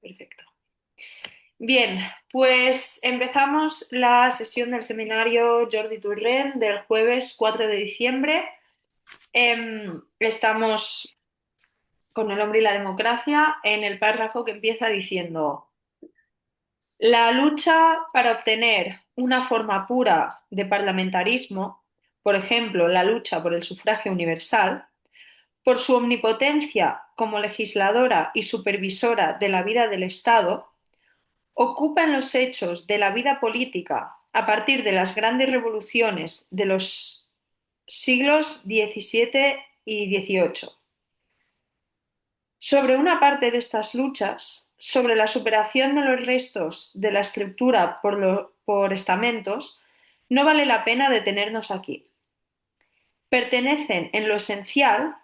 Perfecto. Bien, pues empezamos la sesión del seminario Jordi Turrent del jueves 4 de diciembre. Estamos con el hombre y la democracia en el párrafo que empieza diciendo: la lucha para obtener una forma pura de parlamentarismo, por ejemplo, la lucha por el sufragio universal, por su omnipotencia como legisladora y supervisora de la vida del Estado, ocupa en los hechos de la vida política a partir de las grandes revoluciones de los siglos XVII y XVIII. Sobre una parte de estas luchas, sobre la superación de los restos de la estructura por estamentos, no vale la pena detenernos aquí. Pertenecen en lo esencial,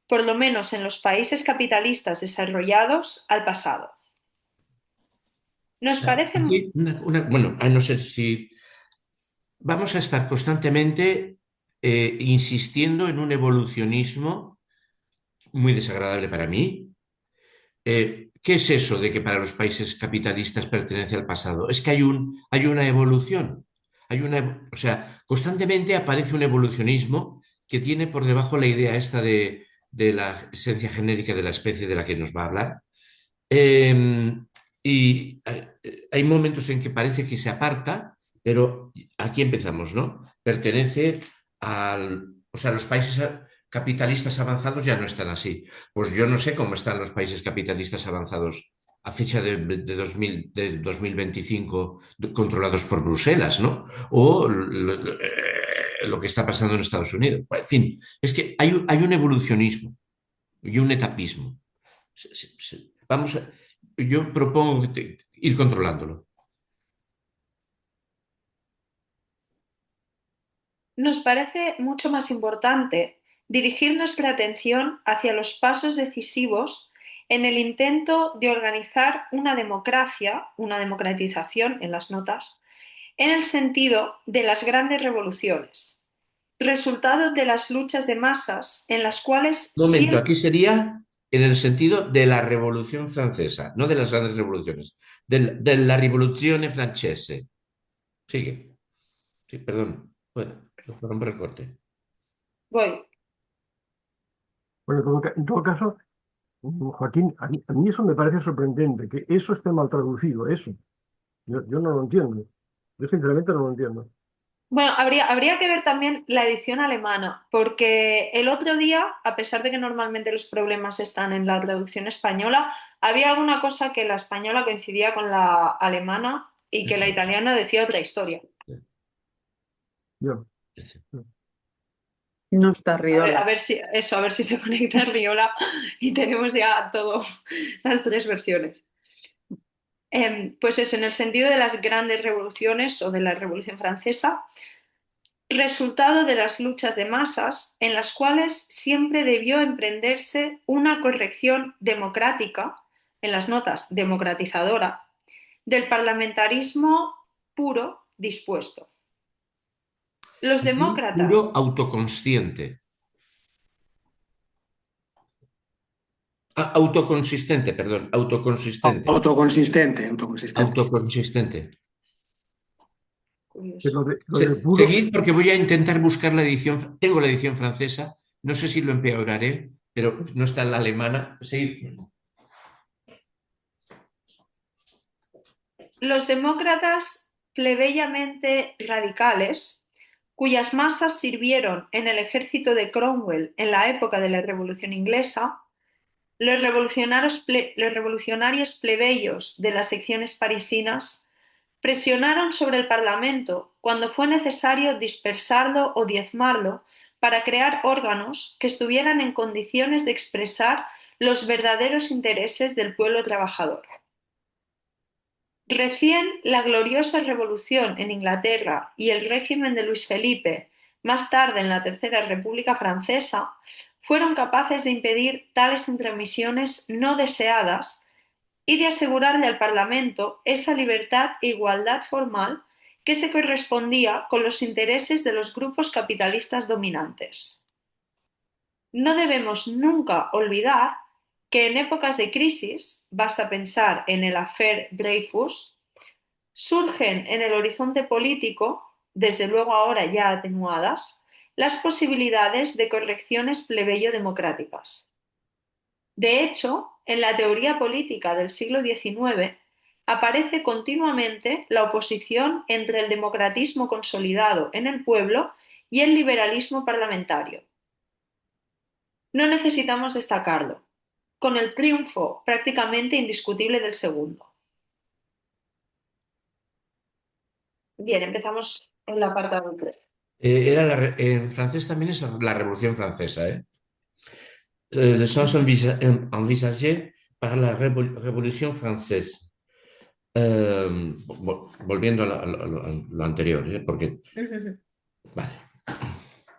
por lo menos en los países capitalistas desarrollados, al pasado. Nos parece... Aquí bueno, no sé si vamos a estar constantemente insistiendo en un evolucionismo muy desagradable para mí. ¿Qué es eso de que para los países capitalistas pertenece al pasado? Es que hay una evolución. O sea, constantemente aparece un evolucionismo que tiene por debajo la idea esta de la esencia genérica de la especie de la que nos va a hablar. Eh, y hay momentos en que parece que se aparta, pero aquí empezamos, ¿no? Pertenece al... O sea, los países capitalistas avanzados ya no están así. Pues yo no sé cómo están los países capitalistas avanzados a fecha de 2025 controlados por Bruselas, ¿no? O lo que está pasando en Estados Unidos. En fin, es que hay un evolucionismo y un etapismo. Vamos a, yo propongo ir controlándolo. Nos parece mucho más importante dirigir nuestra atención hacia los pasos decisivos en el intento de organizar una democracia, una democratización en las notas, en el sentido de las grandes revoluciones, resultado de las luchas de masas en las cuales Un momento, siempre... aquí sería en el sentido de la Revolución Francesa, no de las grandes revoluciones, de la Rivoluzione Francese. Sigue. Sí, perdón. Bueno, perdón por el corte. Voy. Bueno, en todo caso, Joaquín, a mí eso me parece sorprendente, que eso esté mal traducido, eso. Yo no lo entiendo. Yo sinceramente no lo entiendo. Bueno, habría que ver también la edición alemana, porque el otro día, a pesar de que normalmente los problemas están en la traducción española, había alguna cosa que la española coincidía con la alemana y que la Eso, italiana decía otra historia. Yo, eso. No está A Riola. ver si eso, a ver si se conecta Riola y tenemos ya todo, las tres versiones. Pues eso, en el sentido de las grandes revoluciones o de la Revolución Francesa, resultado de las luchas de masas en las cuales siempre debió emprenderse una corrección democrática, en las notas democratizadora, del parlamentarismo puro dispuesto. Los Puro demócratas, autoconsciente. Autoconsistente, perdón, autoconsistente. Autoconsistente, autoconsistente. Autoconsistente. que curioso. lo de puro, Seguid porque voy a intentar buscar la edición. Tengo la edición francesa. No sé si lo empeoraré, pero no está en la alemana. Seguid. Los demócratas plebeyamente radicales, cuyas masas sirvieron en el ejército de Cromwell en la época de la Revolución Inglesa, los revolucionarios plebeyos de las secciones parisinas presionaron sobre el Parlamento cuando fue necesario dispersarlo o diezmarlo para crear órganos que estuvieran en condiciones de expresar los verdaderos intereses del pueblo trabajador. Recién la gloriosa Revolución en Inglaterra y el régimen de Luis Felipe, más tarde en la Tercera República Francesa, fueron capaces de impedir tales intromisiones no deseadas y de asegurarle al Parlamento esa libertad e igualdad formal que se correspondía con los intereses de los grupos capitalistas dominantes. No debemos nunca olvidar que en épocas de crisis, basta pensar en el affaire Dreyfus, surgen en el horizonte político, desde luego ahora ya atenuadas, las posibilidades de correcciones plebeyo-democráticas. De hecho, en la teoría política del siglo XIX aparece continuamente la oposición entre el democratismo consolidado en el pueblo y el liberalismo parlamentario. No necesitamos destacarlo, con el triunfo prácticamente indiscutible del segundo. Bien, empezamos en la apartado 3. En francés también es la Revolución Francesa, ¿eh? Le sens envisagé par la Révolution Française. Volviendo a lo anterior, ¿eh? Porque, vale.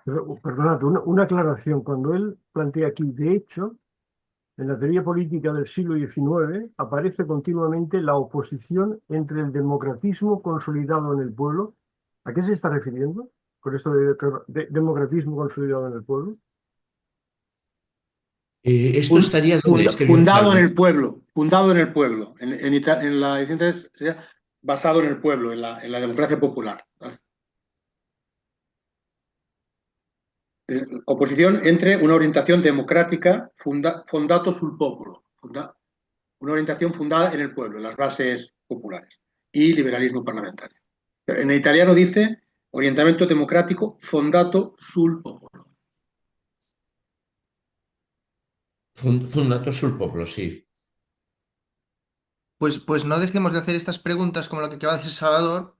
Pero, perdonad, una aclaración. Cuando él plantea aquí, de hecho, en la teoría política del siglo XIX aparece continuamente la oposición entre el democratismo consolidado en el pueblo. ¿A qué se está refiriendo con esto de democratismo consolidado en el pueblo? Esto estaría donde escribió Fundado en Calvo. el pueblo, fundado en el pueblo. En la edición 3 sería basado en el pueblo, en la democracia popular. Oposición entre una orientación democrática fondato sul popolo, una orientación fundada en el pueblo, en las bases populares, y liberalismo parlamentario. Pero en el italiano dice orientamento democrático fondato sul popolo. Fundato sul popolo, sí. Pues no dejemos de hacer estas preguntas como lo que acaba de decir Salvador,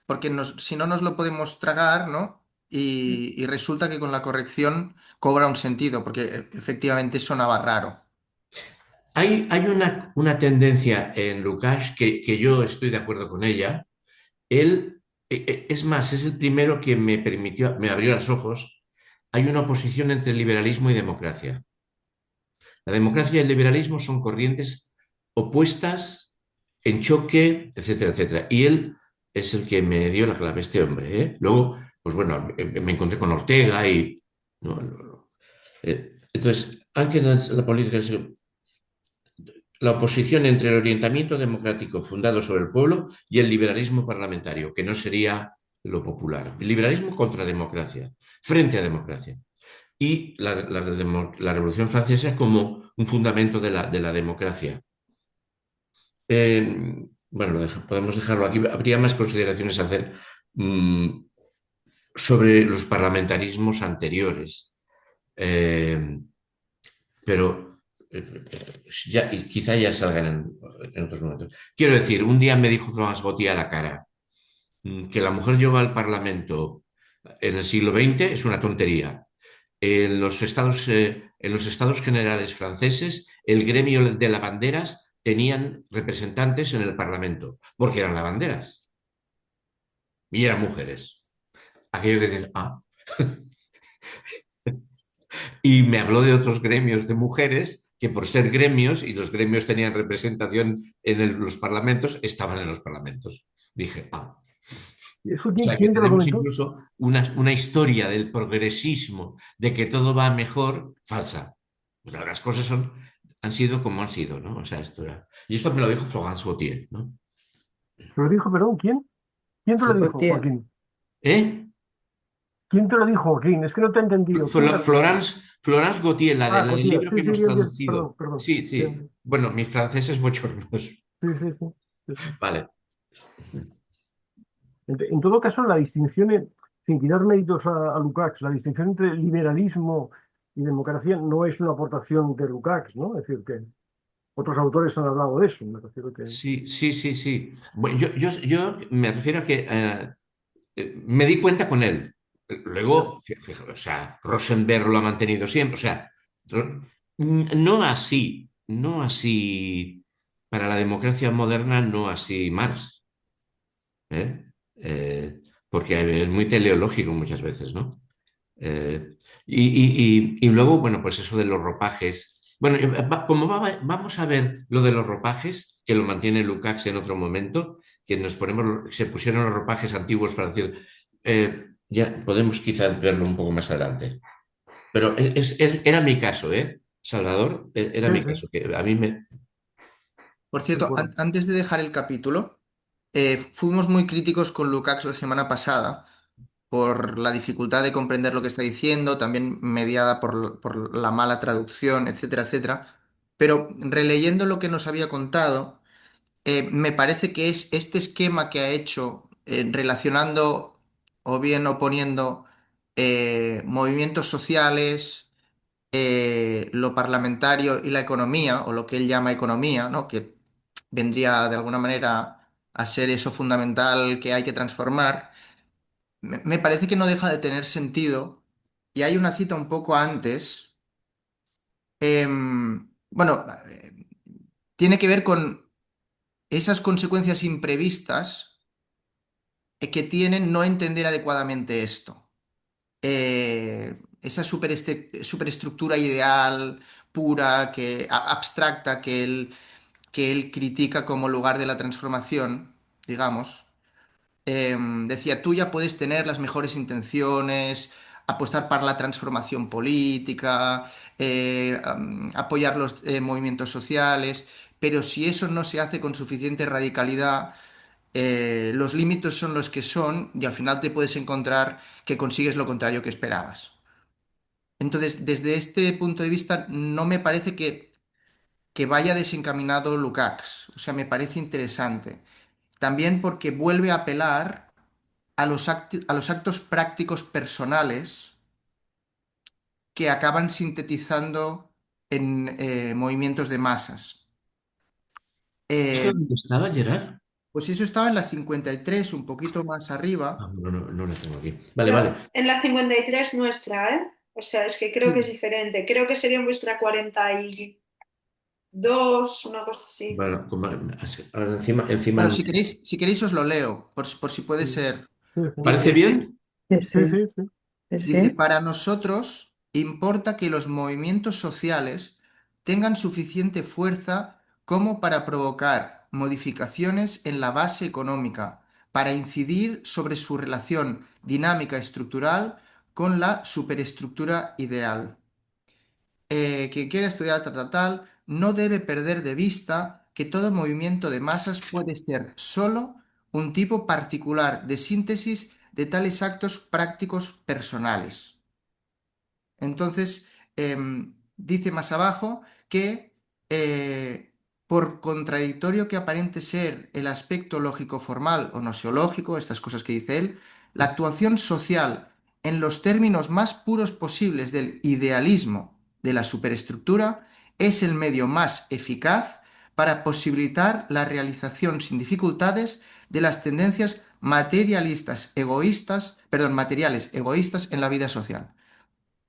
porque si no nos lo podemos tragar, ¿no? Y resulta que con la corrección cobra un sentido, porque efectivamente sonaba raro. Hay una tendencia en Lukács que yo estoy de acuerdo con ella. Él, es más, es el primero que me abrió los ojos. Hay una oposición entre liberalismo y democracia. La democracia y el liberalismo son corrientes opuestas, en choque, etcétera, etcétera. Y él es el que me dio la clave, este hombre, ¿eh? Luego, pues bueno, me encontré con Ortega y... entonces, aunque la política es la oposición entre el orientamiento democrático fundado sobre el pueblo y el liberalismo parlamentario, que no sería lo popular. El liberalismo contra democracia, frente a democracia. Y la Revolución Francesa como un fundamento de la democracia. Bueno, podemos dejarlo aquí. Habría más consideraciones a hacer sobre los parlamentarismos anteriores. Pero quizá ya salgan en otros momentos. Quiero decir, un día me dijo Florence Gautier a la cara que la mujer llegó al Parlamento en el siglo XX es una tontería. En los estados generales franceses, el gremio de lavanderas tenían representantes en el Parlamento, porque eran lavanderas y eran mujeres. Aquello que dicen, y me habló de otros gremios de mujeres que por ser gremios, y los gremios tenían representación en los parlamentos, estaban en los parlamentos. Dije, ¿Eso o quién, sea que quién te lo tenemos comentó? incluso una historia del progresismo, de que todo va mejor, falsa. O sea, las cosas han sido como han sido, ¿no? O sea, esto era... Y esto me lo dijo Florence Gautier, ¿no? ¿Te lo dijo, perdón? ¿Quién? ¿Quién te lo dijo, Gautier. Joaquín? ¿Eh? ¿Quién te lo dijo, Joaquín? Es que no te he entendido. ¿Quién te lo dijo? Florence Gautier, la del Gautier. libro Sí, que sí, hemos bien, bien. traducido. Perdón, perdón. Sí, sí. Bien. Bueno, mi francés es bochornoso. Sí, sí, sí. Sí, sí. Vale. En todo caso, la distinción, sin quitar méritos a Lukács, la distinción entre liberalismo y democracia no es una aportación de Lukács, ¿no? Es decir, que otros autores han hablado de eso. Me refiero que... Sí, sí, sí, sí. Bueno, yo me refiero a que me di cuenta con él. Ya. Luego, fíjate, o sea, Rosenberg lo ha mantenido siempre. O sea, no así para la democracia moderna, no así Marx, ¿eh? Porque es muy teleológico muchas veces, ¿no? Y luego, bueno, pues eso de los ropajes. Bueno, como vamos a ver lo de los ropajes, que lo mantiene Lukács en otro momento, que se pusieron los ropajes antiguos para decir, ya podemos quizás verlo un poco más adelante. Pero era mi caso, ¿eh? Salvador, era Sí, mi sí, caso, que a mí me... Por de cierto, acuerdo. antes de dejar el capítulo, fuimos muy críticos con Lukács la semana pasada por la dificultad de comprender lo que está diciendo, también mediada por la mala traducción, etcétera, etcétera. Pero releyendo lo que nos había contado, me parece que es este esquema que ha hecho relacionando o bien oponiendo movimientos sociales, lo parlamentario y la economía, o lo que él llama economía, ¿no? Que vendría de alguna manera a ser eso fundamental que hay que transformar, me parece que no deja de tener sentido. Y hay una cita un poco antes, bueno, tiene que ver con esas consecuencias imprevistas que tienen no entender adecuadamente esto. Esa superestructura ideal, pura, abstracta, que él critica como lugar de la transformación, digamos. Decía, tú ya puedes tener las mejores intenciones, apostar para la transformación política, apoyar los movimientos sociales, pero si eso no se hace con suficiente radicalidad, los límites son los que son y al final te puedes encontrar que consigues lo contrario que esperabas. Entonces, desde este punto de vista, no me parece que vaya desencaminado Lukács. O sea, me parece interesante. También porque vuelve a apelar a los actos prácticos personales que acaban sintetizando en movimientos de masas. ¿Esto Eh, dónde estaba, Gerard? pues eso estaba en la 53, un poquito más Ah, arriba. no, no, no la tengo aquí. Vale, Pero vale. en la 53 nuestra, ¿eh? O sea, es que creo que es Sí. diferente. Creo que sería en vuestra 42, una cosa así. Bueno, ahora encima Bueno, no. si queréis os lo leo, por si puede Sí, ser. sí, ¿Parece Dice, bien? Sí, sí, sí, sí, sí. sí, dice, sí. para nosotros importa que los movimientos sociales tengan suficiente fuerza como para provocar modificaciones en la base económica, para incidir sobre su relación dinámica estructural con la superestructura ideal. Quien quiera estudiar tal, no debe perder de vista que todo movimiento de masas puede ser solo un tipo particular de síntesis de tales actos prácticos personales. Entonces, dice más abajo que, por contradictorio que aparente ser el aspecto lógico-formal o noseológico, estas cosas que dice él, la actuación social en los términos más puros posibles del idealismo de la superestructura es el medio más eficaz para posibilitar la realización sin dificultades de las tendencias materiales egoístas en la vida social.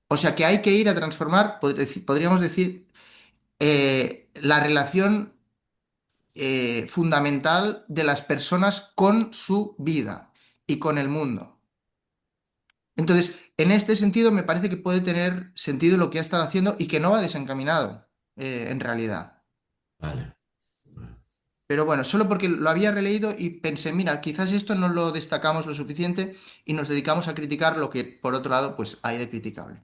O sea que hay que ir a transformar, podríamos decir, la relación fundamental de las personas con su vida y con el mundo. Entonces, en este sentido, me parece que puede tener sentido lo que ha estado haciendo y que no va desencaminado, en realidad. Vale. Pero bueno, solo porque lo había releído y pensé, mira, quizás esto no lo destacamos lo suficiente y nos dedicamos a criticar lo que, por otro lado, pues hay de criticable.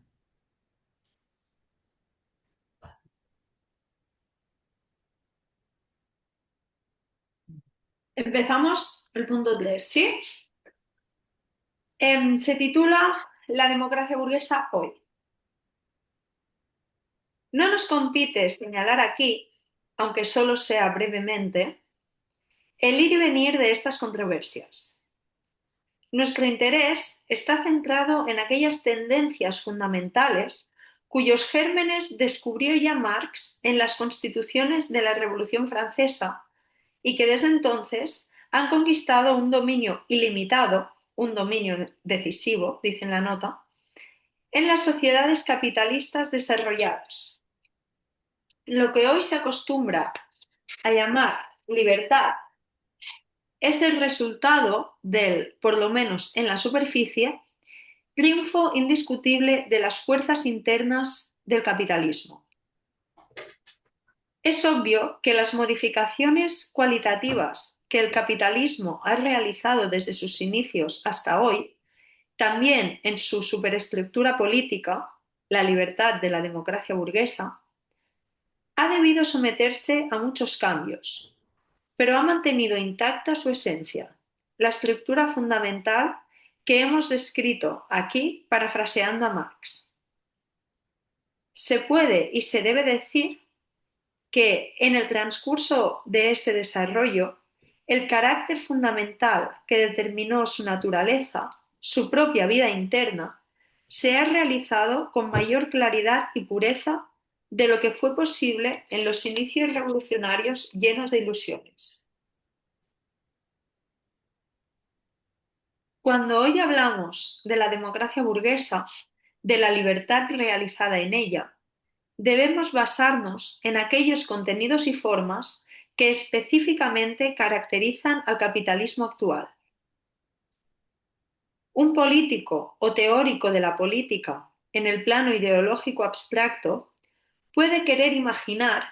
Empezamos el punto 3, ¿sí? Se titula La democracia burguesa hoy. No nos compete señalar aquí, aunque solo sea brevemente, el ir y venir de estas controversias. Nuestro interés está centrado en aquellas tendencias fundamentales cuyos gérmenes descubrió ya Marx en las constituciones de la Revolución Francesa y que desde entonces han conquistado un dominio ilimitado, un dominio decisivo, dice en la nota, en las sociedades capitalistas desarrolladas. Lo que hoy se acostumbra a llamar libertad es el resultado del, por lo menos en la superficie, triunfo indiscutible de las fuerzas internas del capitalismo. Es obvio que las modificaciones cualitativas que el capitalismo ha realizado desde sus inicios hasta hoy, también en su superestructura política, la libertad de la democracia burguesa, ha debido someterse a muchos cambios, pero ha mantenido intacta su esencia, la estructura fundamental que hemos descrito aquí parafraseando a Marx. Se puede y se debe decir que en el transcurso de ese desarrollo, el carácter fundamental que determinó su naturaleza, su propia vida interna, se ha realizado con mayor claridad y pureza de lo que fue posible en los inicios revolucionarios llenos de ilusiones. Cuando hoy hablamos de la democracia burguesa, de la libertad realizada en ella, debemos basarnos en aquellos contenidos y formas que específicamente caracterizan al capitalismo actual. Un político o teórico de la política en el plano ideológico abstracto puede querer imaginar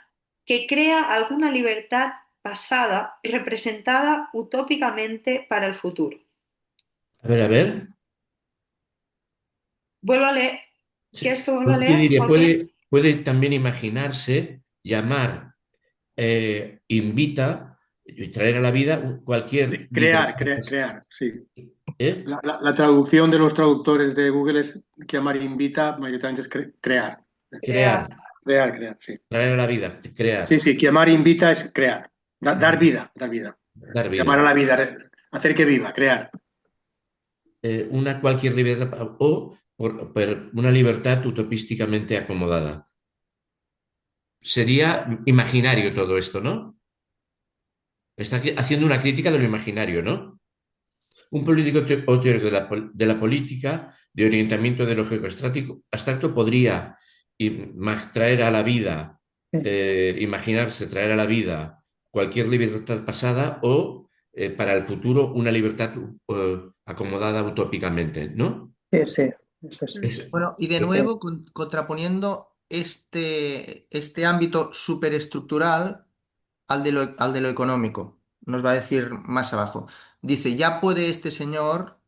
que crea alguna libertad pasada representada utópicamente para el futuro. A ver. Vuelvo a leer. Sí. ¿Quieres que vuelva a Pues te leer, diré, Joaquín? puede también imaginarse llamar invita y traer a la vida cualquier Crear, libertad. crear, sí. ¿Eh? La traducción de los traductores de Google es que llamar invita, mayoritariamente es crear. Crear, Crear, sí. traer a la vida, crear, Sí, sí, que llamar invita es crear. Dar vida, dar vida. dar Llamar a vida. la vida, hacer que viva, crear. Una cualquier libertad o por una libertad utopísticamente acomodada. Sería imaginario todo esto, ¿no? Está haciendo una crítica de lo imaginario, ¿no? Un político o teórico de la política, de orientamiento ideológico abstracto, podría traer a la vida, imaginarse traer a la vida cualquier libertad pasada o para el futuro una libertad acomodada utópicamente, ¿no? Sí, sí, eso sí. Bueno, y de nuevo contraponiendo este ámbito superestructural al de lo económico. Nos va a decir más abajo. Dice, ya puede este señor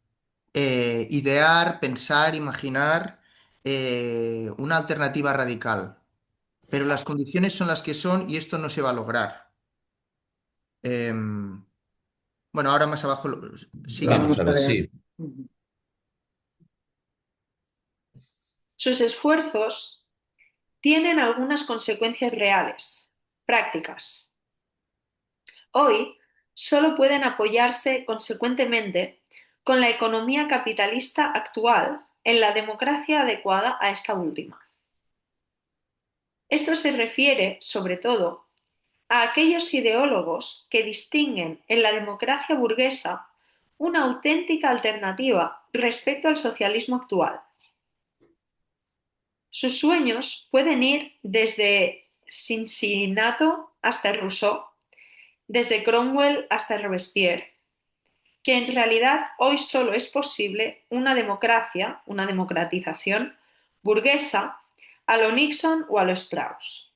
idear, pensar, imaginar una alternativa radical, pero las condiciones son las que son y esto no se va a lograr. Bueno, ahora más abajo sigue. Vamos a ver, sí. Sus esfuerzos tienen algunas consecuencias reales, prácticas. Hoy solo pueden apoyarse consecuentemente con la economía capitalista actual en la democracia adecuada a esta última. Esto se refiere, sobre todo, a aquellos ideólogos que distinguen en la democracia burguesa una auténtica alternativa respecto al socialismo actual. Sus sueños pueden ir desde Cincinnato hasta Rousseau, desde Cromwell hasta Robespierre, que en realidad hoy solo es posible una democracia, una democratización burguesa a lo Nixon o a lo Strauss.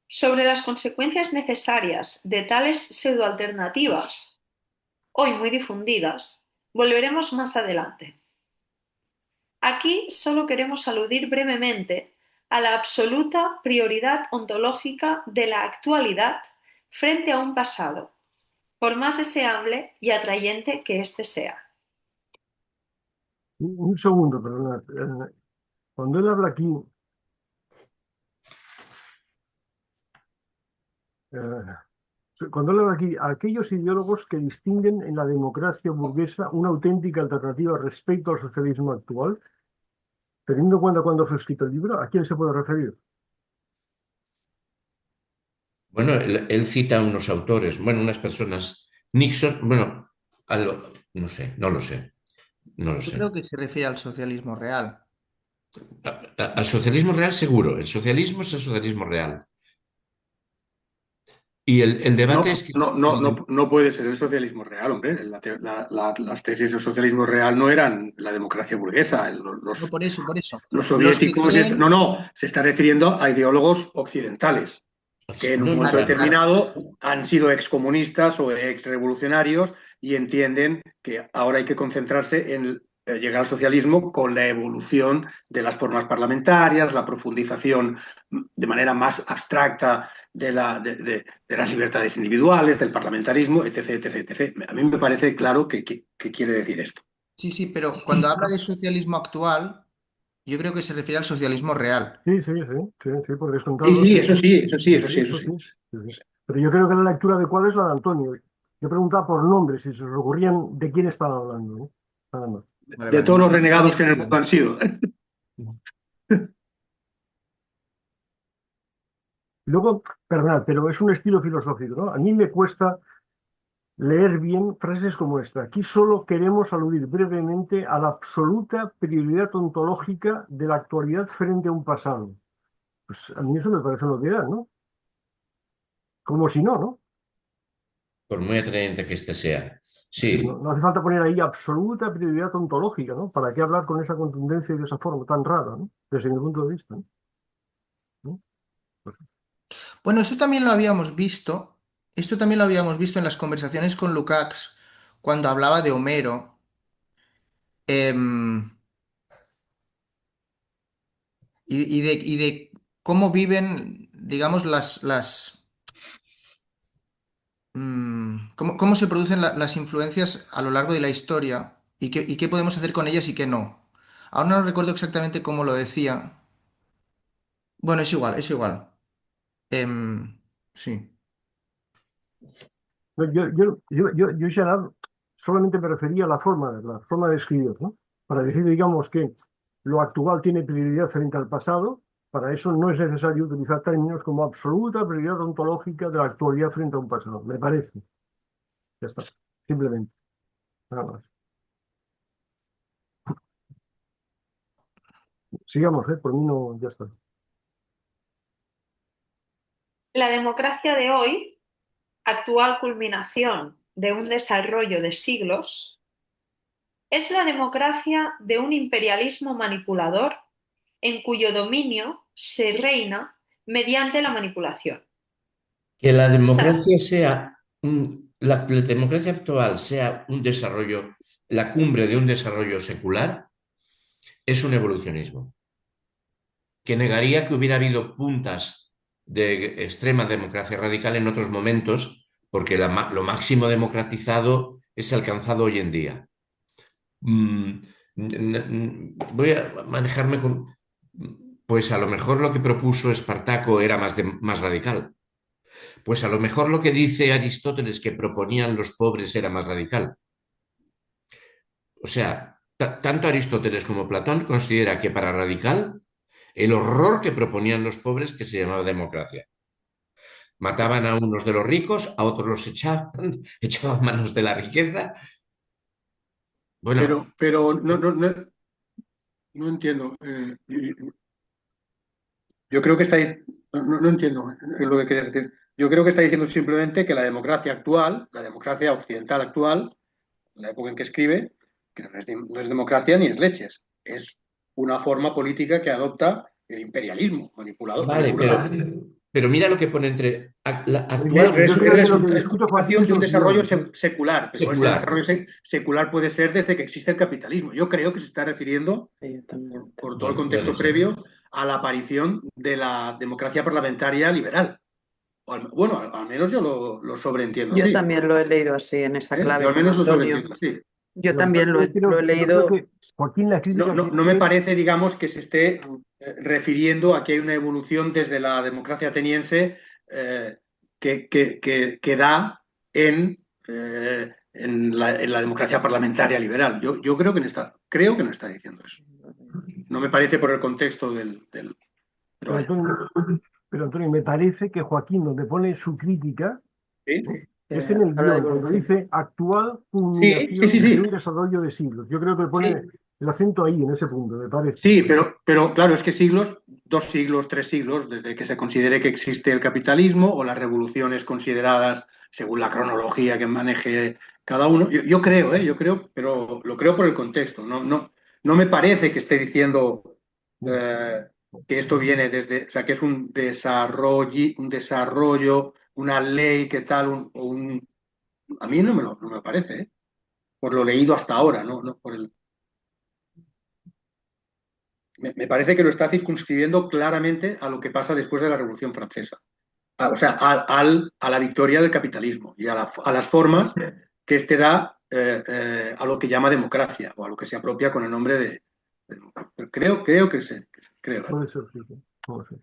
Sobre las consecuencias necesarias de tales pseudoalternativas, hoy muy difundidas, volveremos más adelante. Aquí solo queremos aludir brevemente a la absoluta prioridad ontológica de la actualidad frente a un pasado, por más deseable y atrayente que éste sea. Un segundo, perdona. Cuando él habla aquí, aquellos ideólogos que distinguen en la democracia burguesa una auténtica alternativa respecto al socialismo actual, teniendo en cuenta cuándo fue escrito el libro, ¿a quién se puede referir? Bueno, él cita a unos autores, bueno, unas personas. Nixon, bueno, no sé, no lo sé, no lo Yo sé. creo que se refiere al socialismo real. Al socialismo real seguro, el socialismo es el socialismo real. Y el debate es que... No puede ser el socialismo real, hombre. Las tesis del socialismo real no eran la democracia burguesa. No, por eso. Los Los que soviéticos. creen, No, se está refiriendo a ideólogos occidentales que en un No, momento claro, determinado han sido excomunistas o exrevolucionarios y entienden que ahora hay que concentrarse en llegar al socialismo con la evolución de las formas parlamentarias, la profundización de manera más abstracta de las libertades individuales, del parlamentarismo, etc., etc., etc. A mí me parece claro que quiere decir esto. Sí, sí, pero cuando habla de socialismo actual, yo creo que se refiere al socialismo real. Sí, sí, sí, sí, sí, por Sí, descontado, sí, sí, eso sí. sí, eso sí, Sí, eso sí, sí, eso eso sí. sí, sí, sí. Pero yo creo que la lectura adecuada es la de Antonio. Yo preguntaba por nombres, si se os ocurrían de quién estaban hablando, ¿no? Nada más. Vale, De vale, todos no, los no renegados había que en el mundo pillado. han sido. Luego, perdonad, pero es un estilo filosófico, ¿no? A mí me cuesta leer bien frases como esta. Aquí solo queremos aludir brevemente a la absoluta prioridad ontológica de la actualidad frente a un pasado. Pues a mí eso me parece una obviedad, ¿no? Como si no, ¿no? Por muy atrayente que este sea. No, Sí, no hace falta poner ahí absoluta prioridad ontológica, ¿no? ¿Para qué hablar con esa contundencia y de esa forma tan rara, ¿no? Desde mi punto de vista, ¿no? ¿No? Pues, Bueno, eso también lo habíamos visto. Esto también lo habíamos visto en las conversaciones con Lukács cuando hablaba de Homero. em, y de cómo viven, digamos, cómo se producen las influencias a lo largo de la historia y qué podemos hacer con ellas y qué no. Ahora no recuerdo exactamente cómo lo decía. Bueno, es igual, es igual. Sí. no, yo, Gerard, solamente me refería a la forma de escribir, ¿no? Para decir, digamos, que lo actual tiene prioridad frente al pasado. Para eso no es necesario utilizar términos como absoluta prioridad ontológica de la actualidad frente a un pasado. Me parece. Ya está. Simplemente. Nada más. Sigamos, ¿eh? Por mí no, ya está. La democracia de hoy, actual culminación de un desarrollo de siglos, es la democracia de un imperialismo manipulador en cuyo dominio se reina mediante la manipulación. que la Esta democracia sea la democracia actual sea un desarrollo, la cumbre de un desarrollo secular, es un evolucionismo, que negaría que hubiera habido puntas de extrema democracia radical en otros momentos, porque lo máximo democratizado es alcanzado hoy en día. Mm, Voy a manejarme con... Pues a lo mejor lo que propuso Espartaco era más radical. Pues a lo mejor lo que dice Aristóteles que proponían los pobres era más radical. O sea, tanto Aristóteles como Platón considera que para radical el horror que proponían los pobres que se llamaba democracia. Mataban a unos de los ricos, a otros los echaban, echaban manos de la riqueza. Bueno, Pero no entiendo. Yo creo que no entiendo lo que querías decir. Yo creo que está diciendo simplemente que la democracia actual, la democracia occidental actual, en la época en que escribe, que no es democracia ni es leches. Es una forma política que adopta el imperialismo manipulador. vale, pero mira lo que pone entre la Yo, actual yo creo que lo que Es discute Joaquín continuación es de un lo desarrollo siguiente. secular, pero ese secular. desarrollo secular puede ser desde que existe el capitalismo. Yo creo que se está refiriendo, Yo también. por todo el Bueno, puede contexto ser. previo, a la aparición de la democracia parlamentaria liberal. Bueno, al menos yo lo sobreentiendo Yo así. también lo he leído así, en esa Yo clave, al como menos lo Antonio. sobreentiendo así. Yo Pero también lo he yo creo leído. que Joaquín la crítica que No me hace es parece, digamos, que se esté refiriendo a que hay una evolución desde la democracia ateniense que da en la democracia parlamentaria liberal. Yo creo que no está diciendo eso. No me parece por el contexto pero Pero vaya. Antonio, me parece que Joaquín, donde pone su crítica, ¿Sí? ¿no? Es en el Habla de guión, cuando evolución. dice actual Sí, sí, sí, culminación de sí. un desarrollo de siglos. Yo creo que pone Sí, el acento ahí, en ese punto, me parece. sí, pero claro, es que siglos, 2 siglos, 3 siglos, desde que se considere que existe el capitalismo o las revoluciones consideradas según la cronología que maneje cada uno. Yo creo, yo creo, pero lo creo por el contexto. No me parece que esté diciendo No, eh, que esto viene desde, o sea, que es un desarrollo, una ley, que tal, a mí no me parece, por lo leído hasta ahora, no por el. me parece que lo está circunscribiendo claramente a lo que pasa después de la Revolución Francesa. O sea, a la victoria del capitalismo y a las formas que éste da a lo que llama democracia o a lo que se apropia con el nombre de democracia. Creo que sí, creo. Puede ser, sí, sí. No lo sé.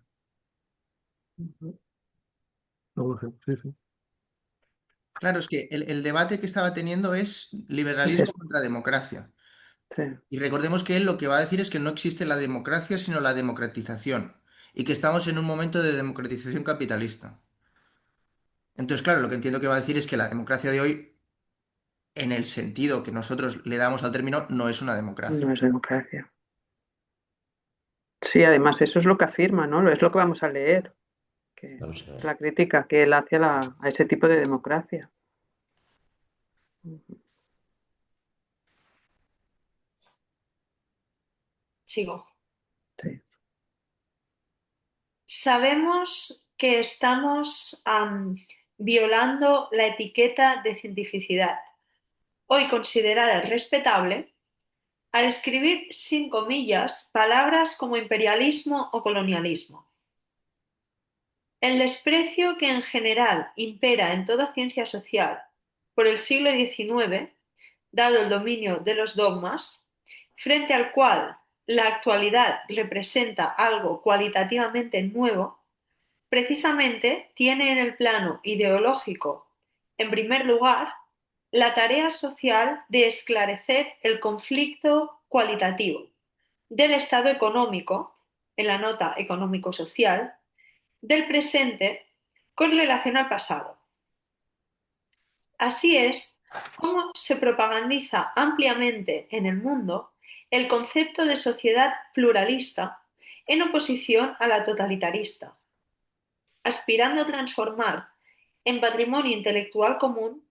No lo sé, sí, sí. Claro, es que el debate que estaba teniendo es Es liberalismo esto, contra democracia. sí. Y recordemos que él lo que va a decir es que no existe la democracia, sino la democratización. Y que estamos en un momento de democratización capitalista. Entonces, claro, lo que entiendo que va a decir es que la democracia de hoy, en el sentido que nosotros le damos al término, no es una democracia. No es democracia. Sí, además eso es lo que afirma, ¿no? Es lo que vamos a leer, que Vamos a ver. la crítica que él hace a ese tipo de democracia. Sigo. Sí, Sabemos que estamos violando la etiqueta de cientificidad, hoy considerada respetable, al escribir sin comillas palabras como imperialismo o colonialismo. El desprecio que en general impera en toda ciencia social por el siglo XIX, dado el dominio de los dogmas, frente al cual la actualidad representa algo cualitativamente nuevo, precisamente tiene en el plano ideológico, en primer lugar, la tarea social de esclarecer el conflicto cualitativo del estado económico, en la nota económico-social, del presente con relación al pasado. Así es como se propagandiza ampliamente en el mundo el concepto de sociedad pluralista en oposición a la totalitarista, aspirando a transformar en patrimonio intelectual común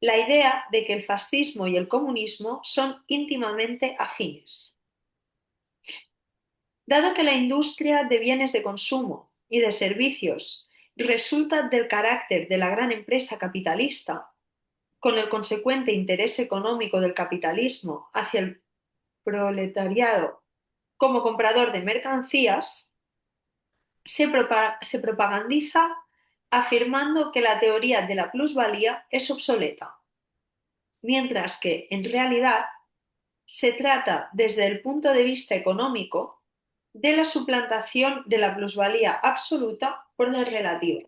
la idea de que el fascismo y el comunismo son íntimamente afines. Dado que la industria de bienes de consumo y de servicios resulta del carácter de la gran empresa capitalista, con el consecuente interés económico del capitalismo hacia el proletariado como comprador de mercancías, se propagandiza afirmando que la teoría de la plusvalía es obsoleta, mientras que, en realidad, se trata, desde el punto de vista económico, de la suplantación de la plusvalía absoluta por la relativa.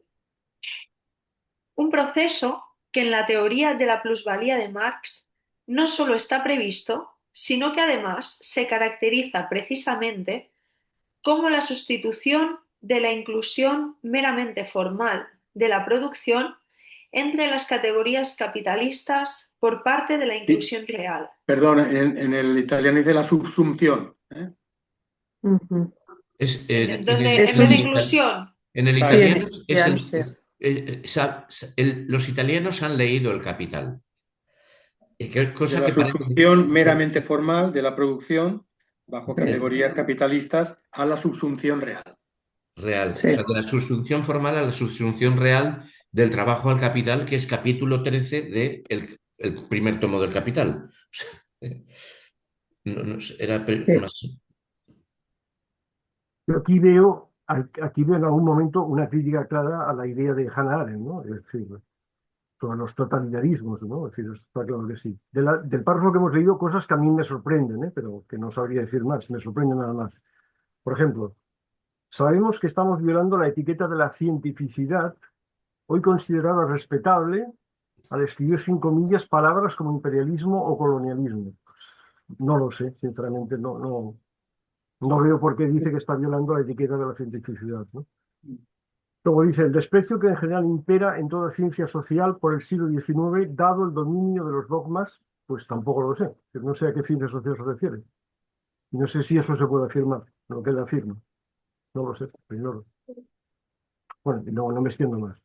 Un proceso que en la teoría de la plusvalía de Marx no solo está previsto, sino que además se caracteriza precisamente como la sustitución de la inclusión meramente formal de la producción entre las categorías capitalistas por parte de la Sí, inclusión real. perdón, en el italiano dice la subsunción. ¿Eh? ujú. Es, Donde en Eso, vez de inclusión, en el sí, italiano es al ser. los italianos han leído El Capital. De Cosa la que parece subsunción meramente formal de la producción bajo eh, categorías capitalistas a la subsunción real. real. O Sí, sea, de la subsunción formal a la subsunción real del trabajo al capital, que es capítulo 13 de el primer tomo del Capital. O sea, era sí, más. Yo aquí veo en algún momento una crítica clara a la idea de Hannah Arendt, ¿no? Es decir, sobre los totalitarismos, ¿no? Es decir, está claro que sí. Del párrafo que hemos leído, cosas que a mí me sorprenden, ¿eh? Pero que no sabría decir más, me sorprenden nada más. Por ejemplo, sabemos que estamos violando la etiqueta de la cientificidad, hoy considerada respetable, al escribir sin comillas palabras como imperialismo o colonialismo. No lo sé, sinceramente, no veo por qué dice que está violando la etiqueta de la cientificidad, ¿no? Luego dice, el desprecio que en general impera en toda ciencia social por el siglo XIX, dado el dominio de los dogmas, pues tampoco lo sé. No sé a qué ciencia social se refiere. Y no sé si eso se puede afirmar, lo que él afirma. No lo sé, lo ignoro. Bueno, y no me extiendo más.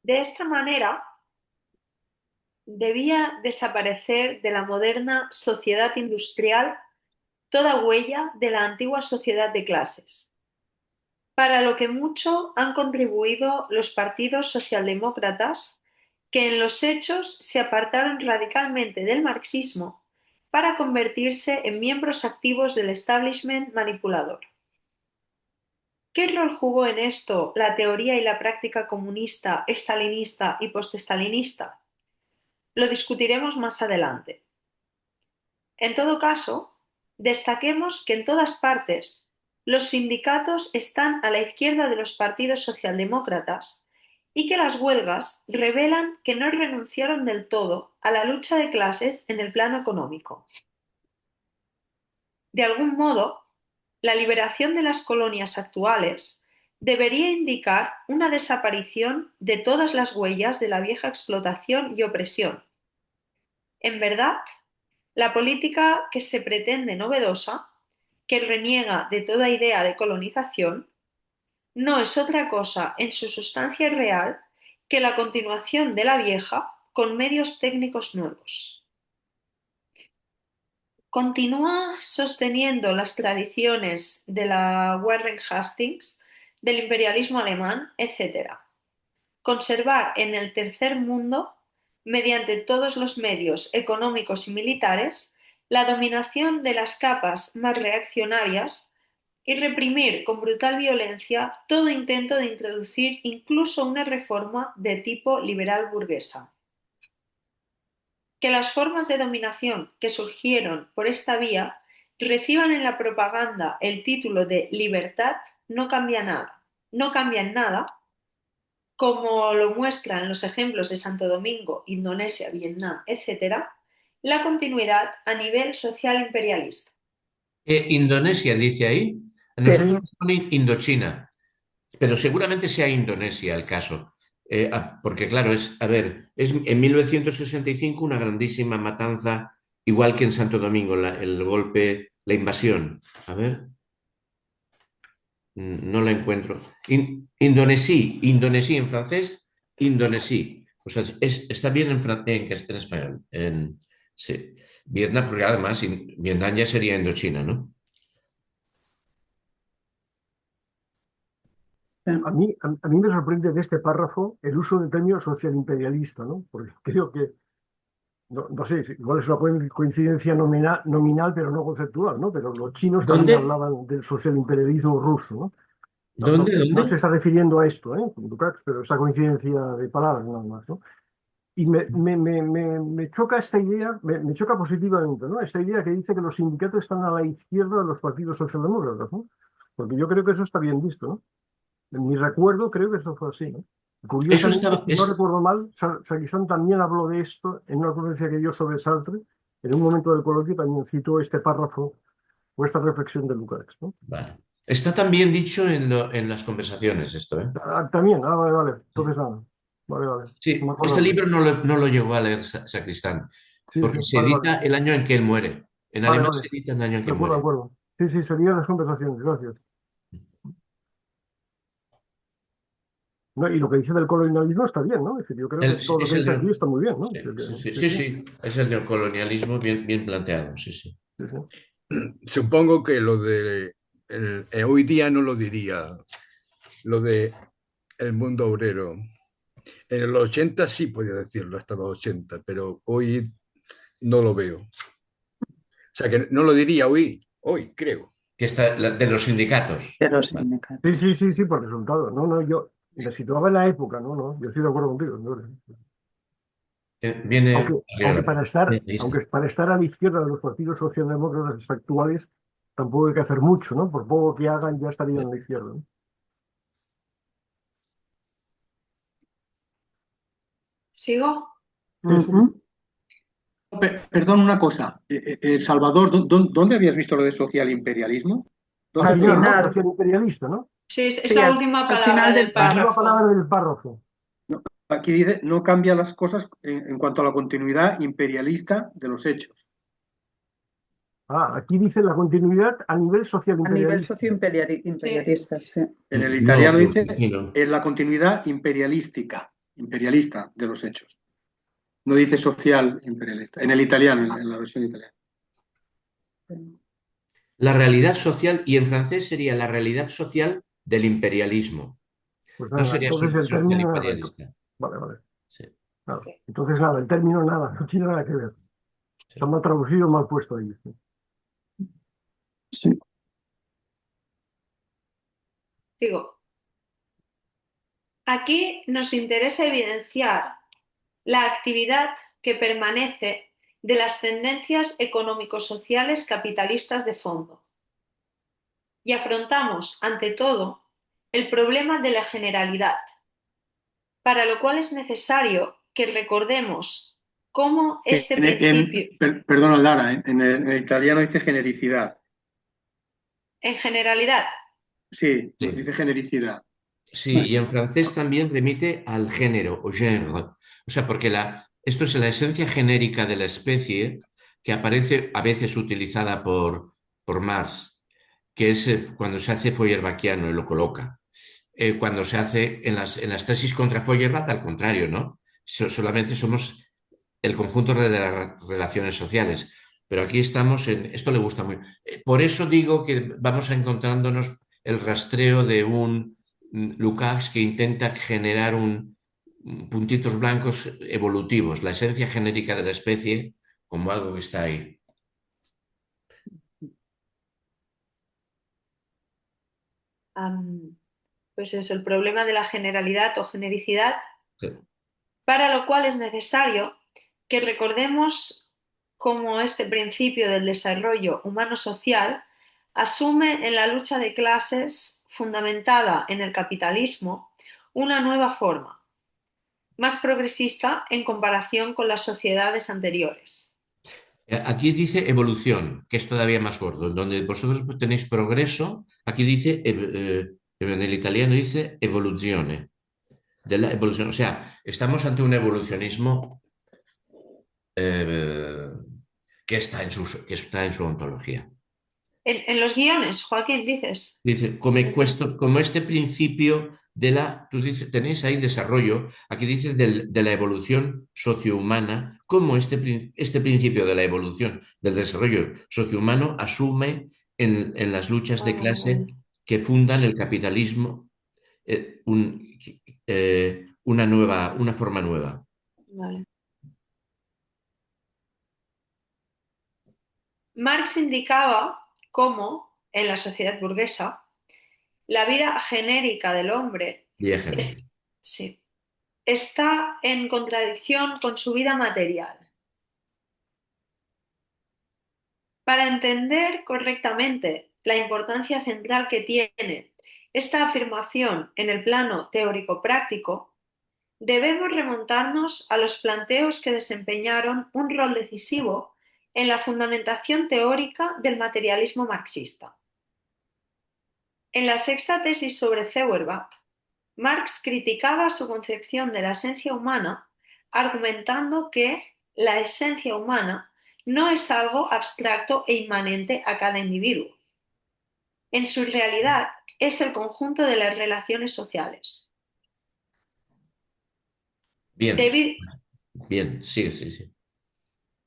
de esta manera, debía desaparecer de la moderna sociedad industrial toda huella de la antigua sociedad de clases, para lo que mucho han contribuido los partidos socialdemócratas que en los hechos se apartaron radicalmente del marxismo para convertirse en miembros activos del establishment manipulador. ¿Qué rol jugó en esto la teoría y la práctica comunista, estalinista y postestalinista? Lo discutiremos más adelante. En todo caso, destaquemos que en todas partes los sindicatos están a la izquierda de los partidos socialdemócratas y que las huelgas revelan que no renunciaron del todo a la lucha de clases en el plano económico. De algún modo, la liberación de las colonias actuales debería indicar una desaparición de todas las huellas de la vieja explotación y opresión. En verdad, la política que se pretende novedosa, que reniega de toda idea de colonización, no es otra cosa en su sustancia real que la continuación de la vieja con medios técnicos nuevos. Continúa sosteniendo las tradiciones de la Warren Hastings, del imperialismo alemán, etc. Conservar en el tercer mundo, mediante todos los medios económicos y militares, la dominación de las capas más reaccionarias y reprimir con brutal violencia todo intento de introducir incluso una reforma de tipo liberal burguesa. Que las formas de dominación que surgieron por esta vía reciban en la propaganda el título de libertad no cambia en nada, como lo muestran los ejemplos de Santo Domingo, Indonesia, Vietnam, etc., la continuidad a nivel social imperialista. Indonesia dice ahí. A Sí. nosotros nos pone Indochina, pero seguramente sea Indonesia el caso. Porque claro, es en 1965 una grandísima matanza, igual que en Santo Domingo, el golpe, la invasión. A ver, no la encuentro. Indonesí en francés, indonesí. O sea, está bien en español. Sí. Vietnam, porque además Vietnam ya sería Indochina, ¿no? A mí me sorprende de este párrafo el uso del término socialimperialista, ¿no? Porque creo que, no sé, igual es una coincidencia nominal, pero no conceptual, ¿no? Pero los chinos también ¿Dónde? hablaban del socialimperialismo ruso, ¿no? ¿Dónde? No se está refiriendo a esto, Lukács, pero esa coincidencia de palabras nada más, ¿no? Y me choca esta idea, me choca positivamente, ¿no? Esta idea que dice que los sindicatos están a la izquierda de los partidos socialdemócratas, ¿no? Porque yo creo que eso está bien visto, ¿no? En mi recuerdo creo que eso fue así, ¿no? Eso Curiosamente, si no recuerdo mal, Saguizán también habló de esto en una conferencia que dio sobre Sartre. En un momento del coloquio también citó este párrafo o esta reflexión de Lukács, ¿no? Vale. Está también dicho en las conversaciones esto, ¿eh? También, vale. Entonces nada. Vale. No Sí, me este acuerdo. libro no lo llegó a leer Sacristán, Sí, porque se vale. edita el año en que él muere. En alemán se edita el año en De que muere. acuerdo. Sí, serían las conversaciones, gracias. No, y lo que dice del colonialismo está bien, ¿no? Es decir, yo creo que todo lo Es que el dice aquí está muy bien, ¿no? sí, es el neocolonialismo bien planteado, sí. Sí. Supongo que lo de hoy día no lo diría, lo de el mundo obrero. En los 80 sí podía decirlo, hasta los 80, pero hoy no lo veo. O sea, que no lo diría hoy creo. Que está de los sindicatos. De los Vale. sindicatos. Sí, por resultado. No, yo me situaba en la época, no, yo estoy de acuerdo contigo. Viene Aunque Ahí está. para estar a la izquierda de los partidos socialdemócratas actuales, tampoco hay que hacer mucho, ¿no? Por poco que hagan, ya estarían a la izquierda, ¿no? ¿Sigo? Sí. Perdón, una cosa. Salvador, ¿dónde habías visto lo de socialimperialismo? Al Al final, ¿no? final. Socialimperialista, ¿no? Sí, es Sí, la al última al palabra final del del La última párrafo. palabra del párrafo. Aquí dice, no cambia las cosas en cuanto a la continuidad imperialista de los hechos. Aquí dice la continuidad a nivel A nivel socialimperialista. socioimperialista, sí. En el italiano No, dice, aquí no. es la continuidad imperialista de los hechos. No dice social imperialista. En el italiano, en la versión italiana. La realidad social, y en francés sería la realidad social del imperialismo. Pues No nada, sería entonces el social término era recto. imperialista. Vale. Sí. Claro. Ok. Entonces, nada, el término nada, no tiene nada que ver. Está mal traducido, mal puesto ahí. Sí. Sigo. Aquí nos interesa evidenciar la actividad que permanece de las tendencias económico-sociales capitalistas de fondo. Y afrontamos, ante todo, el problema de la generalidad, para lo cual es necesario que recordemos cómo este principio, Perdona, Lara, en el italiano dice genericidad. en generalidad, Sí, Sí. dice genericidad. Sí, y en francés también remite al género, o genre. O sea, porque esto es la esencia genérica de la especie que aparece a veces utilizada por Marx, que es cuando se hace Feuerbachano y lo coloca. Cuando se hace en las tesis contra Feuerbach, al contrario, ¿no? Solamente somos el conjunto de las relaciones sociales. Pero aquí estamos esto le gusta muy. Por eso digo que vamos a encontrándonos el rastreo de un Lukács que intenta generar puntitos blancos evolutivos, la esencia genérica de la especie como algo que está ahí. pues eso, el problema de la generalidad o genericidad, Sí. para lo cual es necesario que recordemos cómo este principio del desarrollo humano-social asume en la lucha de clases fundamentada en el capitalismo una nueva forma, más progresista en comparación con las sociedades anteriores. Aquí dice evolución, que es todavía más gordo. Donde vosotros tenéis progreso, aquí dice, en el italiano dice evoluzione, de la evolución. O sea, estamos ante un evolucionismo eh, que está en su ontología. En los guiones, Joaquín, dices. Dice, como este principio tú dices, tenéis ahí desarrollo, aquí dice de la evolución sociohumana, como este principio de la evolución, del desarrollo sociohumano asume en las luchas de clase Vale, que fundan el capitalismo una forma nueva. vale. Marx indicaba cómo, en la sociedad burguesa, la vida genérica del hombre Vía es- genérica. sí, está en contradicción con su vida material. Para entender correctamente la importancia central que tiene esta afirmación en el plano teórico-práctico, debemos remontarnos a los planteos que desempeñaron un rol decisivo en la fundamentación teórica del materialismo marxista. En la sexta tesis sobre Feuerbach, Marx criticaba su concepción de la esencia humana, argumentando que la esencia humana no es algo abstracto e inmanente a cada individuo. En su realidad es el conjunto de las relaciones sociales. Bien, Debido, bien, sí, sí, sí.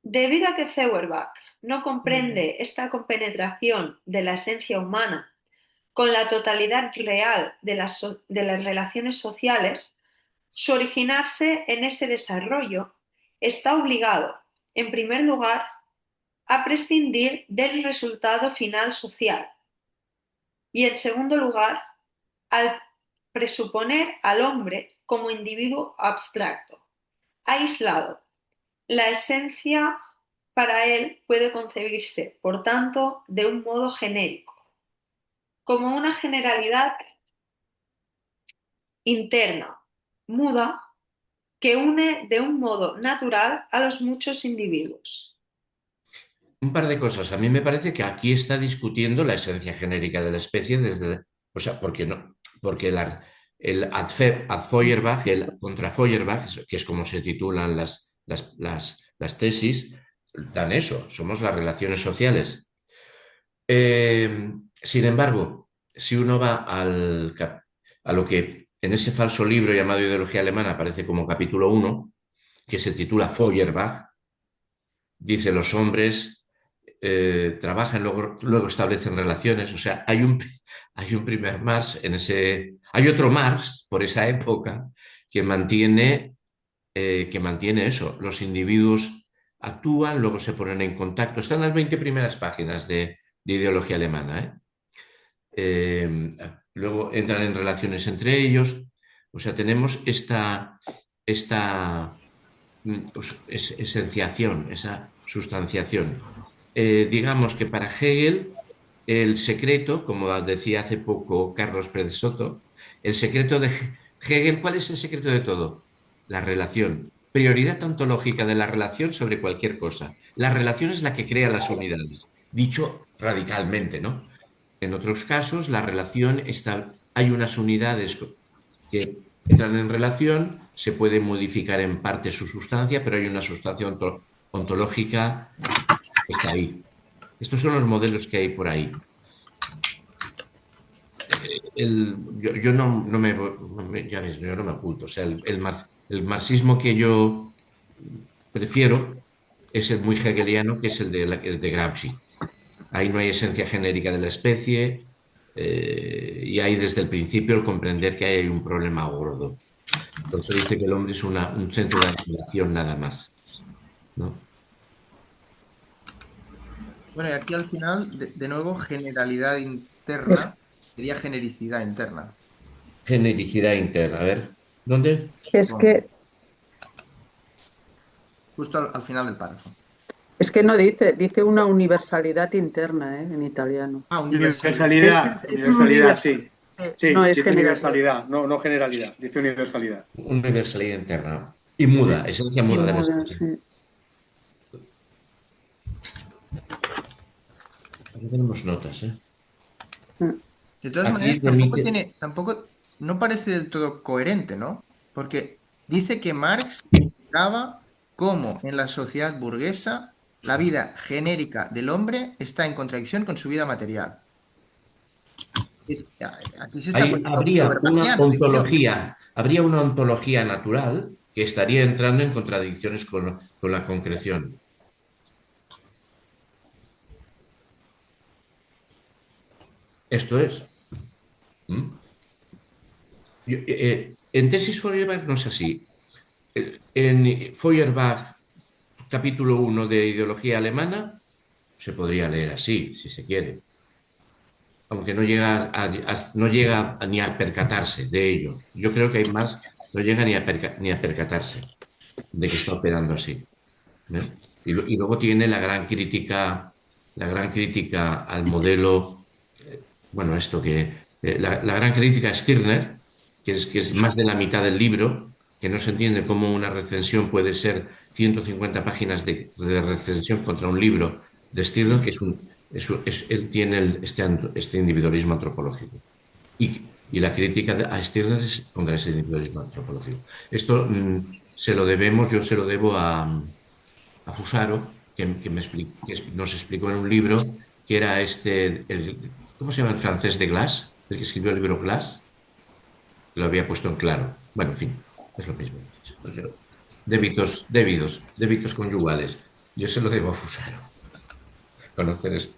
debido a que Feuerbach no comprende esta compenetración de la esencia humana con la totalidad real de las relaciones sociales, su originarse en ese desarrollo está obligado, en primer lugar, a prescindir del resultado final social y, en segundo lugar, al presuponer al hombre como individuo abstracto, aislado. La esencia para él puede concebirse, por tanto, de un modo genérico, como una generalidad interna, muda, que une de un modo natural a los muchos individuos. Un par de cosas. A mí me parece que aquí está discutiendo la esencia genérica de la especie o sea, porque no, porque el ad Feuerbach, el contra Feuerbach, que es como se titulan las tesis, dan eso, somos las relaciones sociales. Sin embargo, si uno va a lo que en ese falso libro llamado Ideología Alemana aparece como capítulo 1, que se titula Feuerbach, dice los hombres trabajan, luego establecen relaciones, o sea, hay un primer Marx hay otro Marx por esa época que mantiene que mantiene eso. Los individuos actúan, luego se ponen en contacto. Están las 20 primeras páginas de ideología alemana, ¿eh? Luego entran en relaciones entre ellos. O sea, tenemos esta pues, esenciación, esa sustanciación. Digamos que para Hegel, el secreto, como decía hace poco Carlos Pérez Soto, el secreto de Hegel, ¿cuál es el secreto de todo? La relación. Prioridad ontológica de la relación sobre cualquier cosa. La relación es la que crea las unidades, dicho radicalmente, ¿no? En otros casos, la relación está, hay unas unidades que entran en relación, se puede modificar en parte su sustancia, pero hay una sustancia ontológica que está ahí. Estos son los modelos que hay por ahí. Yo ya ves, yo no me oculto. O sea, el marxismo que yo prefiero es el muy hegeliano, que es el de Gramsci. Ahí no hay esencia genérica de la especie y hay desde el principio el comprender que hay un problema gordo. Por eso dice que el hombre es un centro de acumulación nada más, ¿no? Bueno, y aquí al final, de nuevo, generalidad Es, interna sería genericidad interna. Genericidad interna. A ver, ¿dónde? es Bueno, que, justo al final del párrafo. es que no dice, dice una universalidad interna, en italiano. Ah, universalidad. Universalidad, Es un universalidad, universal, sí. no Sí, es dice generalidad. universalidad, no, no generalidad, dice universalidad. Universalidad interna. Y muda, Sí. esencia Y muda de la muda, especie. sí. Aquí tenemos notas, ¿eh? De todas Aquí maneras, remite. no parece del todo coherente, ¿no? Porque dice que Marx indicaba cómo en la sociedad burguesa la vida genérica del hombre está en contradicción con su vida material. Aquí se está poniendo soberbachiano, digo yo. Habría una ontología natural que estaría entrando en contradicciones con la concreción. Esto es. ¿Mm? En tesis Feuerbach no es así. En Feuerbach, capítulo 1 de Ideología Alemana, se podría leer así, si se quiere, aunque no llega ni a percatarse de ello. Yo creo que hay más, no llega ni a percatarse de que está operando así. ¿Eh? Y luego tiene la gran crítica al modelo, bueno, esto la gran crítica a Stirner, que es más de la mitad del libro, que no se entiende cómo una recensión puede ser 150 páginas de recensión contra un libro de Stirner, que él tiene este individualismo antropológico. Y la crítica a Stirner es contra ese individualismo antropológico. Esto yo se lo debo a Fusaro, que nos explicó en un libro que era ¿cómo se llama el francés de Glass? El que escribió el libro Glass, lo había puesto en claro. Bueno, en fin, es lo mismo. Débitos conyugales. Yo se lo debo a Fusaro, conocer esto.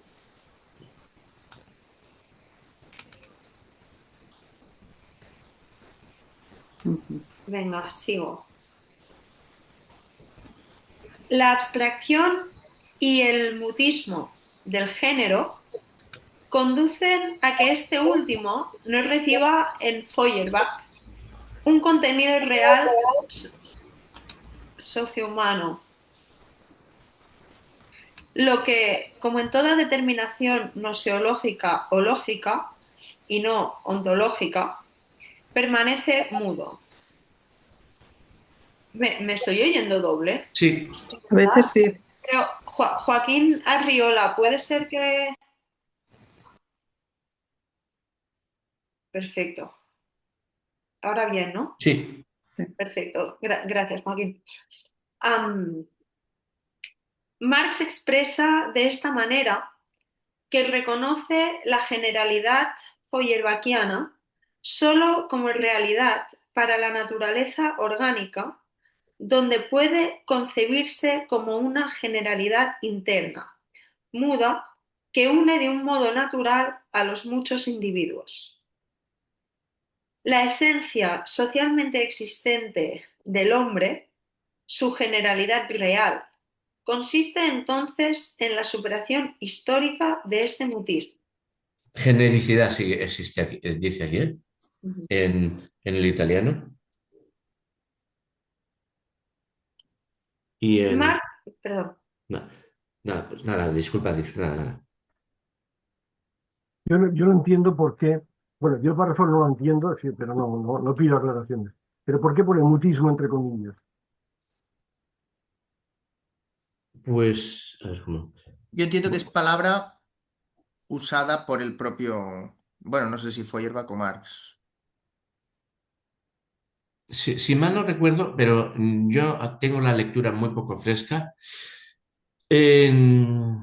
Ujú. Venga, sigo. La abstracción y el mutismo del género conducen a que este último no reciba en Feuerbach un contenido real sociohumano, lo que, como en toda determinación noseológica o lógica, y no ontológica, permanece mudo. ¿Me estoy oyendo doble? Sí, A veces sí. Pero, Joaquín Arriola, ¿puede ser que...? Perfecto. Ahora bien, ¿no? sí. Perfecto. Gracias, Joaquín. Am, Marx expresa de esta manera que reconoce la generalidad feuerbachiana solo como realidad para la naturaleza orgánica, donde puede concebirse como una generalidad interna, muda, que une de un modo natural a los muchos individuos. La esencia socialmente existente del hombre su generalidad real. Consiste entonces en la superación histórica de este mutismo. Genericidad sí existe aquí, dice aquí, ¿eh? Ujú. En el italiano. Y en... Marx, perdón, na- Nada, pues nada, disculpa, nada, nada. Yo no entiendo por qué, bueno, yo el párrafo no lo entiendo, sí, pero no pido aclaraciones. Pero ¿por qué pone mutismo entre comillas? Pues, a ver cómo. Yo entiendo que es palabra usada por el propio, bueno, no sé si Feuerbach o Marx. Si mal no recuerdo, pero yo tengo la lectura muy poco fresca. en-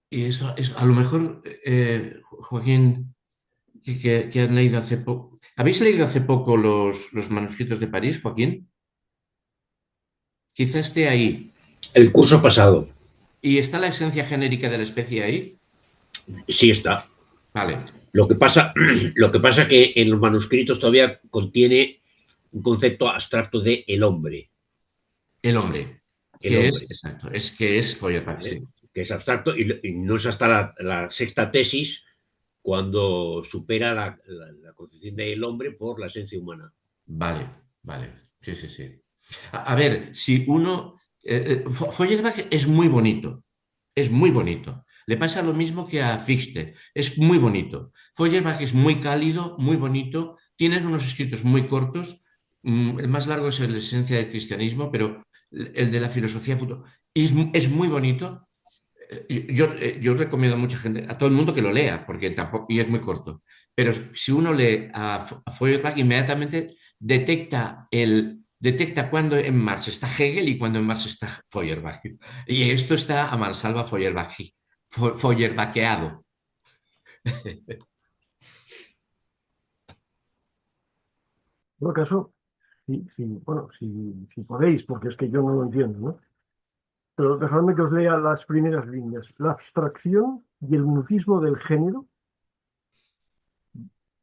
y eso, a lo mejor, Joaquín, que han leído hace poco. ¿Habéis leído hace poco los manuscritos de París, Joaquín? Quizá esté ahí. El curso pasado, ¿Y está la esencia genérica de la especie ahí? sí está. Vale, Lo que pasa que en los manuscritos todavía contiene un concepto abstracto de el hombre, el hombre, el que es, hombre, exacto, es que es Feuerbach, ¿vale? sí. Que es abstracto y no es hasta la sexta tesis cuando supera la concepción del hombre por la esencia humana. Vale, vale, sí, sí, sí. A ver, si uno... Feuerbach es muy bonito, es muy bonito. Le pasa lo mismo que a Fichte, es muy bonito. Feuerbach es muy cálido, muy bonito, tiene unos escritos muy cortos, el más largo es La esencia del cristianismo, pero el de la filosofía futura es muy bonito. Yo recomiendo a mucha gente, a todo el mundo que lo lea, porque tampoco, y es muy corto. Pero si uno lee a Feuerbach, inmediatamente detecta cuando en Marx está Hegel y cuando en Marx está Feuerbach. Y esto está a mansalva Feuerbacheado. En todo caso, bueno, si podéis, porque es que yo no lo entiendo, ¿no? Pero dejadme que os lea las primeras líneas. La abstracción y el mutismo del género,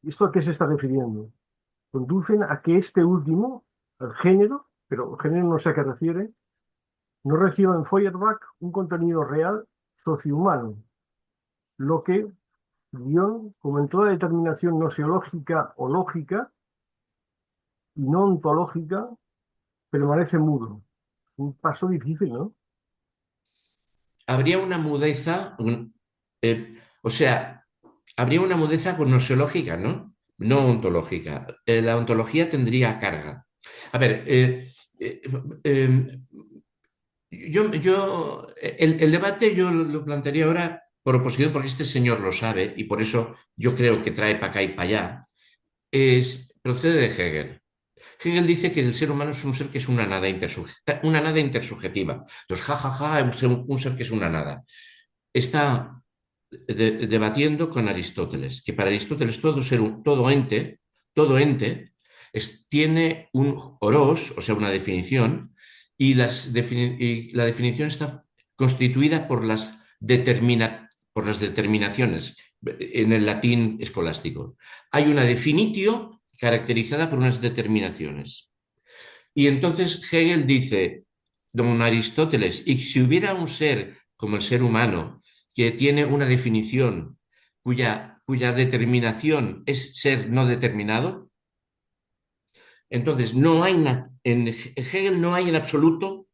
¿esto a qué se está refiriendo? Conducen a que este último, el género, pero el género no sé a qué refiere, no reciba en Feuerbach un contenido real sociohumano, lo que, guión, como en toda determinación noseológica o lógica y no ontológica, permanece mudo. Un paso difícil, ¿no? Habría una mudeza, o sea, habría una mudeza gnoseológica, ¿no? No ontológica. La ontología tendría carga. A ver, eh, eh, el debate yo lo plantearía ahora por oposición, porque este señor lo sabe y por eso yo creo que trae para acá y para allá, procede de Hegel. Hegel dice que el ser humano es un ser que es una nada intersubjetiva. Entonces, jajaja, un ser que es una nada. Está debatiendo con Aristóteles, que para Aristóteles todo ente tiene un oros, o sea, una definición, y la definición está constituida por las determinaciones en el latín escolástico. Hay una definitio caracterizada por unas determinaciones. Y entonces Hegel dice, don Aristóteles, y si hubiera un ser como el ser humano, que tiene una definición cuya determinación es ser no determinado, entonces en Hegel no hay en absoluto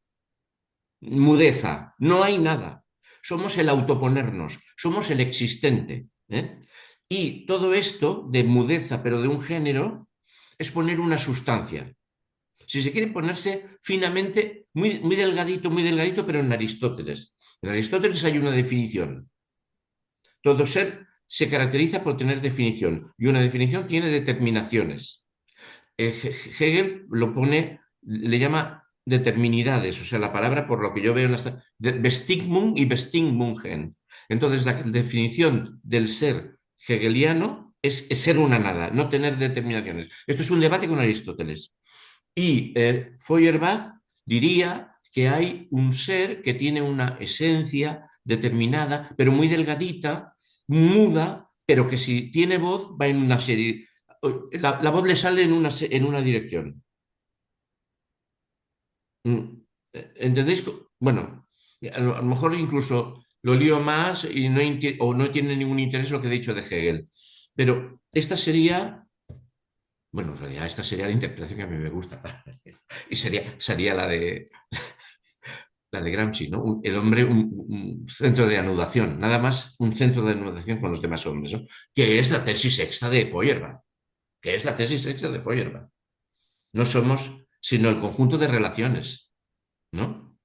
mudeza, no hay nada. Somos el autoponernos, somos el existente. ¿Eh? Y todo esto de mudeza, pero de un género, es poner una sustancia. Si se quiere ponerse finamente, muy delgadito, pero en Aristóteles. En Aristóteles hay una definición. Todo ser se caracteriza por tener definición y una definición tiene determinaciones. Hegel le llama determinidades, o sea, la palabra por lo que yo veo en las Bestimmung y Bestimmungen. Entonces, la definición del ser hegeliano es ser una nada, no tener determinaciones. Esto es un debate con Aristóteles. Y Feuerbach diría que hay un ser que tiene una esencia determinada, pero muy delgadita, muda, pero que si tiene voz va en una serie. La voz le sale en una dirección. ¿Entendéis? Bueno, a lo mejor incluso lo lío más y o no tiene ningún interés lo que he dicho de Hegel. Pero esta sería, bueno, en realidad esta sería la interpretación que a mí me gusta. Y sería la de Gramsci, ¿no? El hombre, un centro de anudación, nada más un centro de anudación con los demás hombres, ¿no? Que es la tesis sexta de Feuerbach, que es la tesis sexta de Feuerbach. No somos sino el conjunto de relaciones, ¿no?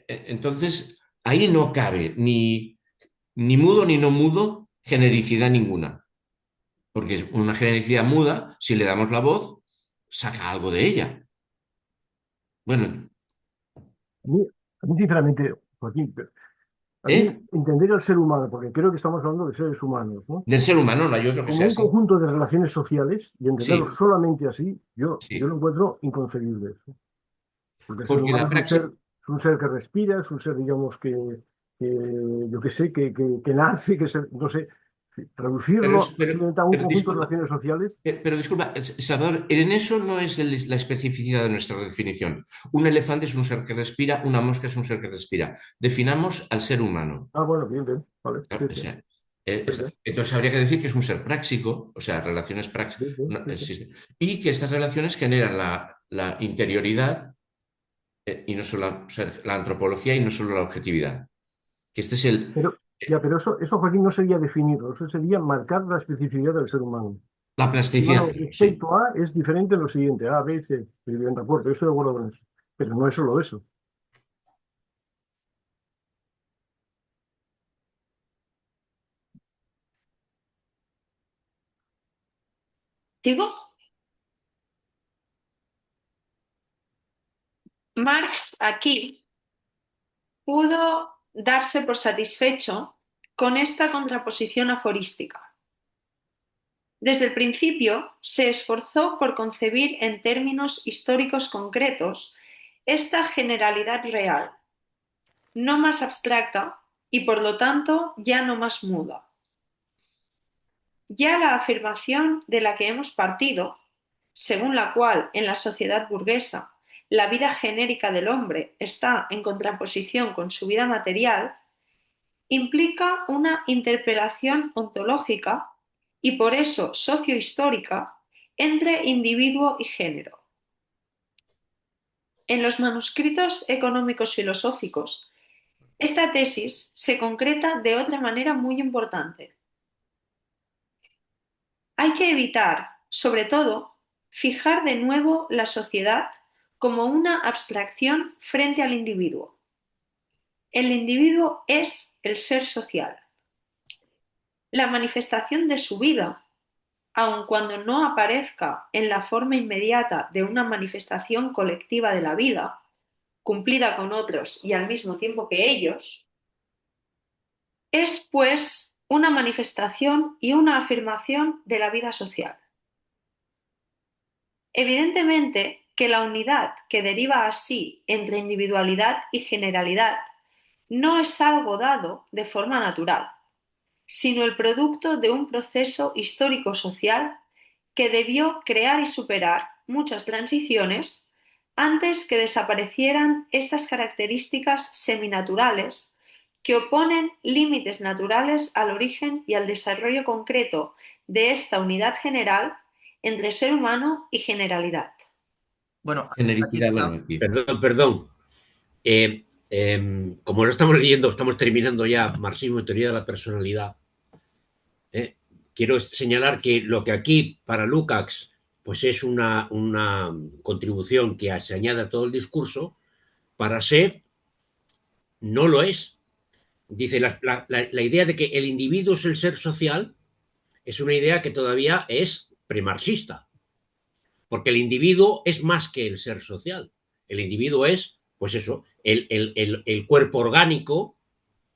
Entonces, ahí no cabe ni mudo ni no mudo, genericidad ninguna, porque una genericidad muda, si le damos la voz, saca algo de ella. Bueno, A mí, sinceramente, Joaquín, a mí ¿eh? entender al ser humano, porque creo que estamos hablando de seres humanos, ¿no? Del ser humano no hay otro que Como sea un así. conjunto de relaciones sociales y entenderlo Sí, solamente así, yo sí. lo encuentro inconcebible. ¿No? Porque el ser Porque humano la praxis, es un ser que respira, es un ser, digamos, yo qué sé, que nace, no sé, traducirlo pero, simplemente a un pero conjunto de disculpa, relaciones sociales. pero disculpa, Salvador, en eso no es la especificidad de nuestra definición. Un elefante es un ser que respira, una mosca es un ser que respira. Definamos al ser humano. Ah, bueno, bien, bien, vale, ¿No? sí, O sí, sea, sí, sí, entonces habría que decir que es un ser práctico, o sea, relaciones prácticas, bien, bien, no sí, sí. existen. Y que estas relaciones generan la interioridad y no solo o sea, la antropología y no solo la objetividad. Que este es Pero eso, Joaquín, no sería definirlo, eso sería marcar la especificidad del ser humano. la El ser plasticidad, humano perdón, sí. respecto a es diferente en lo siguiente, A, B, C, estoy bien de acuerdo, yo estoy de acuerdo con eso. Pero no es solo eso. ¿Sigo? Marx aquí pudo darse por satisfecho con esta contraposición aforística. Desde el principio se esforzó por concebir en términos históricos concretos esta generalidad real, no más abstracta y por lo tanto ya no más muda. Ya la afirmación de la que hemos partido, según la cual en la sociedad burguesa la vida genérica del hombre está en contraposición con su vida material, implica una interpelación ontológica y por eso sociohistórica entre individuo y género. En los manuscritos económicos filosóficos, esta tesis se concreta de otra manera muy importante. Hay que evitar, sobre todo, fijar de nuevo la sociedad como una abstracción frente al individuo. El individuo es el ser social. La manifestación de su vida, aun cuando no aparezca en la forma inmediata de una manifestación colectiva de la vida, cumplida con otros y al mismo tiempo que ellos, es pues una manifestación y una afirmación de la vida social. Evidentemente que la unidad que deriva así entre individualidad y generalidad no es algo dado de forma natural, sino el producto de un proceso histórico-social que debió crear y superar muchas transiciones antes que desaparecieran estas características seminaturales que oponen límites naturales al origen y al desarrollo concreto de esta unidad general entre ser humano y generalidad. Bueno, aquí Genericidad, bueno, está. aquí. Perdón. Como lo estamos leyendo, estamos terminando ya Marxismo y teoría de la personalidad. Quiero señalar que lo que aquí para Lukács pues es una contribución que se añade a todo el discurso, para Seth no lo es. Dice, la idea de que el individuo es el ser social es una idea que todavía es premarxista, porque el individuo es más que el ser social. El individuo es, pues eso, el cuerpo orgánico,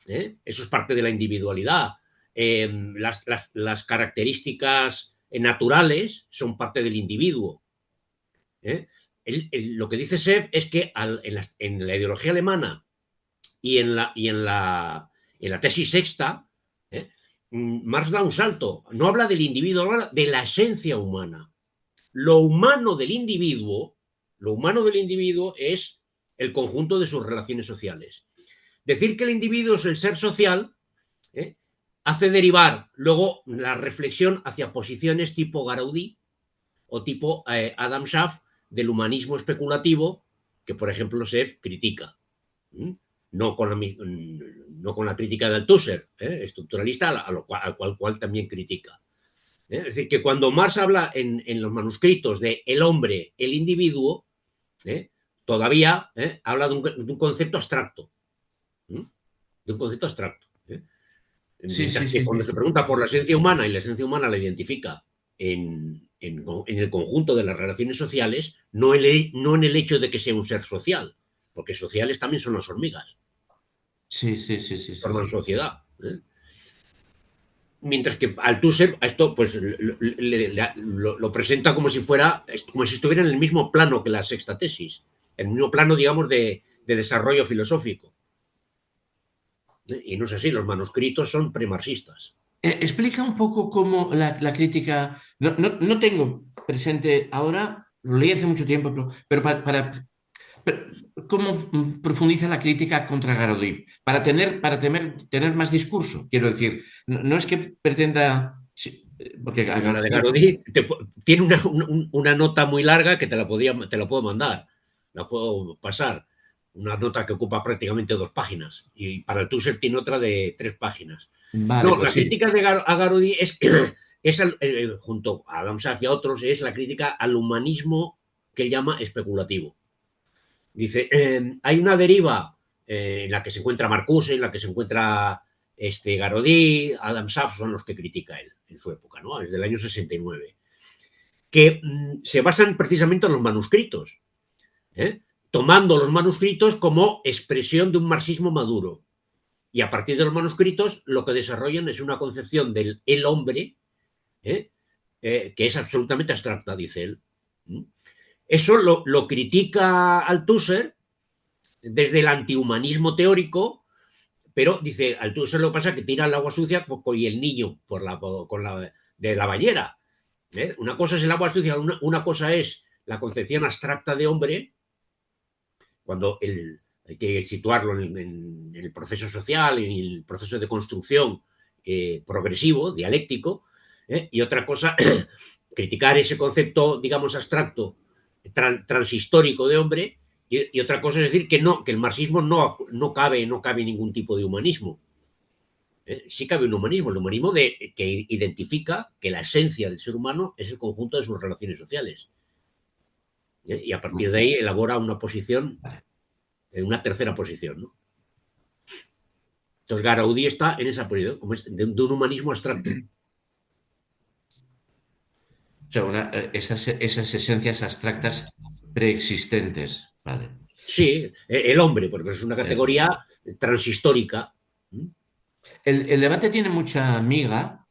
eso es parte de la individualidad. Las características naturales son parte del individuo. ¿Eh? Lo que dice Sepp es que en la ideología alemana y en la tesis sexta, ¿eh? Marx da un salto. No habla del individuo, habla de la esencia humana. Lo humano del individuo, Lo humano del individuo es el conjunto de sus relaciones sociales. Decir que el individuo es el ser social hace derivar luego la reflexión hacia posiciones tipo Gaudí o tipo Adam Schaff del humanismo especulativo que, por ejemplo, se critica. No con la crítica de Althusser, estructuralista, al cual también critica. Es decir, que cuando Marx habla en los manuscritos de el hombre, el individuo, todavía habla de un concepto abstracto. De un concepto abstracto. Sí, Mientras sí, que sí, cuando sí, se sí. pregunta por la esencia humana y la esencia humana la identifica en el conjunto de las relaciones sociales, no en el hecho de que sea un ser social, porque sociales también son las hormigas, Sí, sí, sí, sí, sí, forman sí. sociedad. Mientras que Althusser a esto pues lo presenta como si estuviera en el mismo plano que la sexta tesis, en el mismo plano, digamos, de desarrollo filosófico. Y no es así, los manuscritos son premarxistas. Explica un poco cómo la crítica, no tengo presente ahora, lo leí hace mucho tiempo, pero pero, ¿cómo profundiza la crítica contra Garodí? Tener más discurso, quiero decir, no es que pretenda, sí, porque a La de Garodí, Garodí tiene una nota muy larga que te la puedo mandar, la puedo pasar. Una nota que ocupa prácticamente 2 páginas. Y para el Tusser tiene otra de 3 páginas. vale, No, pues la sí. crítica a Garodí junto a Adam Schaff y a otros, es la crítica al humanismo que él llama especulativo. Dice, hay una deriva en la que se encuentra Marcuse, en la que se encuentra Garodí, Adam Schaff son los que critica él en su época, ¿no? Desde el año 69, que se basan precisamente en los manuscritos, ¿eh? Tomando los manuscritos como expresión de un marxismo maduro. Y a partir de los manuscritos lo que desarrollan es una concepción del el hombre, ¿eh? Que es absolutamente abstracta, dice él. Eso lo critica Althusser desde el antihumanismo teórico, pero dice, Althusser lo que pasa es que tira el agua sucia y el niño de la bañera. Una cosa es el agua sucia, una cosa es la concepción abstracta de hombre, cuando hay que situarlo en el proceso social, en el proceso de construcción progresivo, dialéctico, y otra cosa, criticar ese concepto, digamos, abstracto, transhistórico de hombre, y otra cosa es decir que el marxismo no cabe ningún tipo de humanismo. Sí cabe un humanismo, el humanismo que identifica que la esencia del ser humano es el conjunto de sus relaciones sociales. Y a partir de ahí elabora una posición, una tercera posición, ¿no? Entonces Gaudí está en esa posición, como de un humanismo abstracto. O sea, esas esencias abstractas preexistentes, vale. Sí, el hombre, porque es una Eh, categoría transhistórica. el debate tiene mucha miga,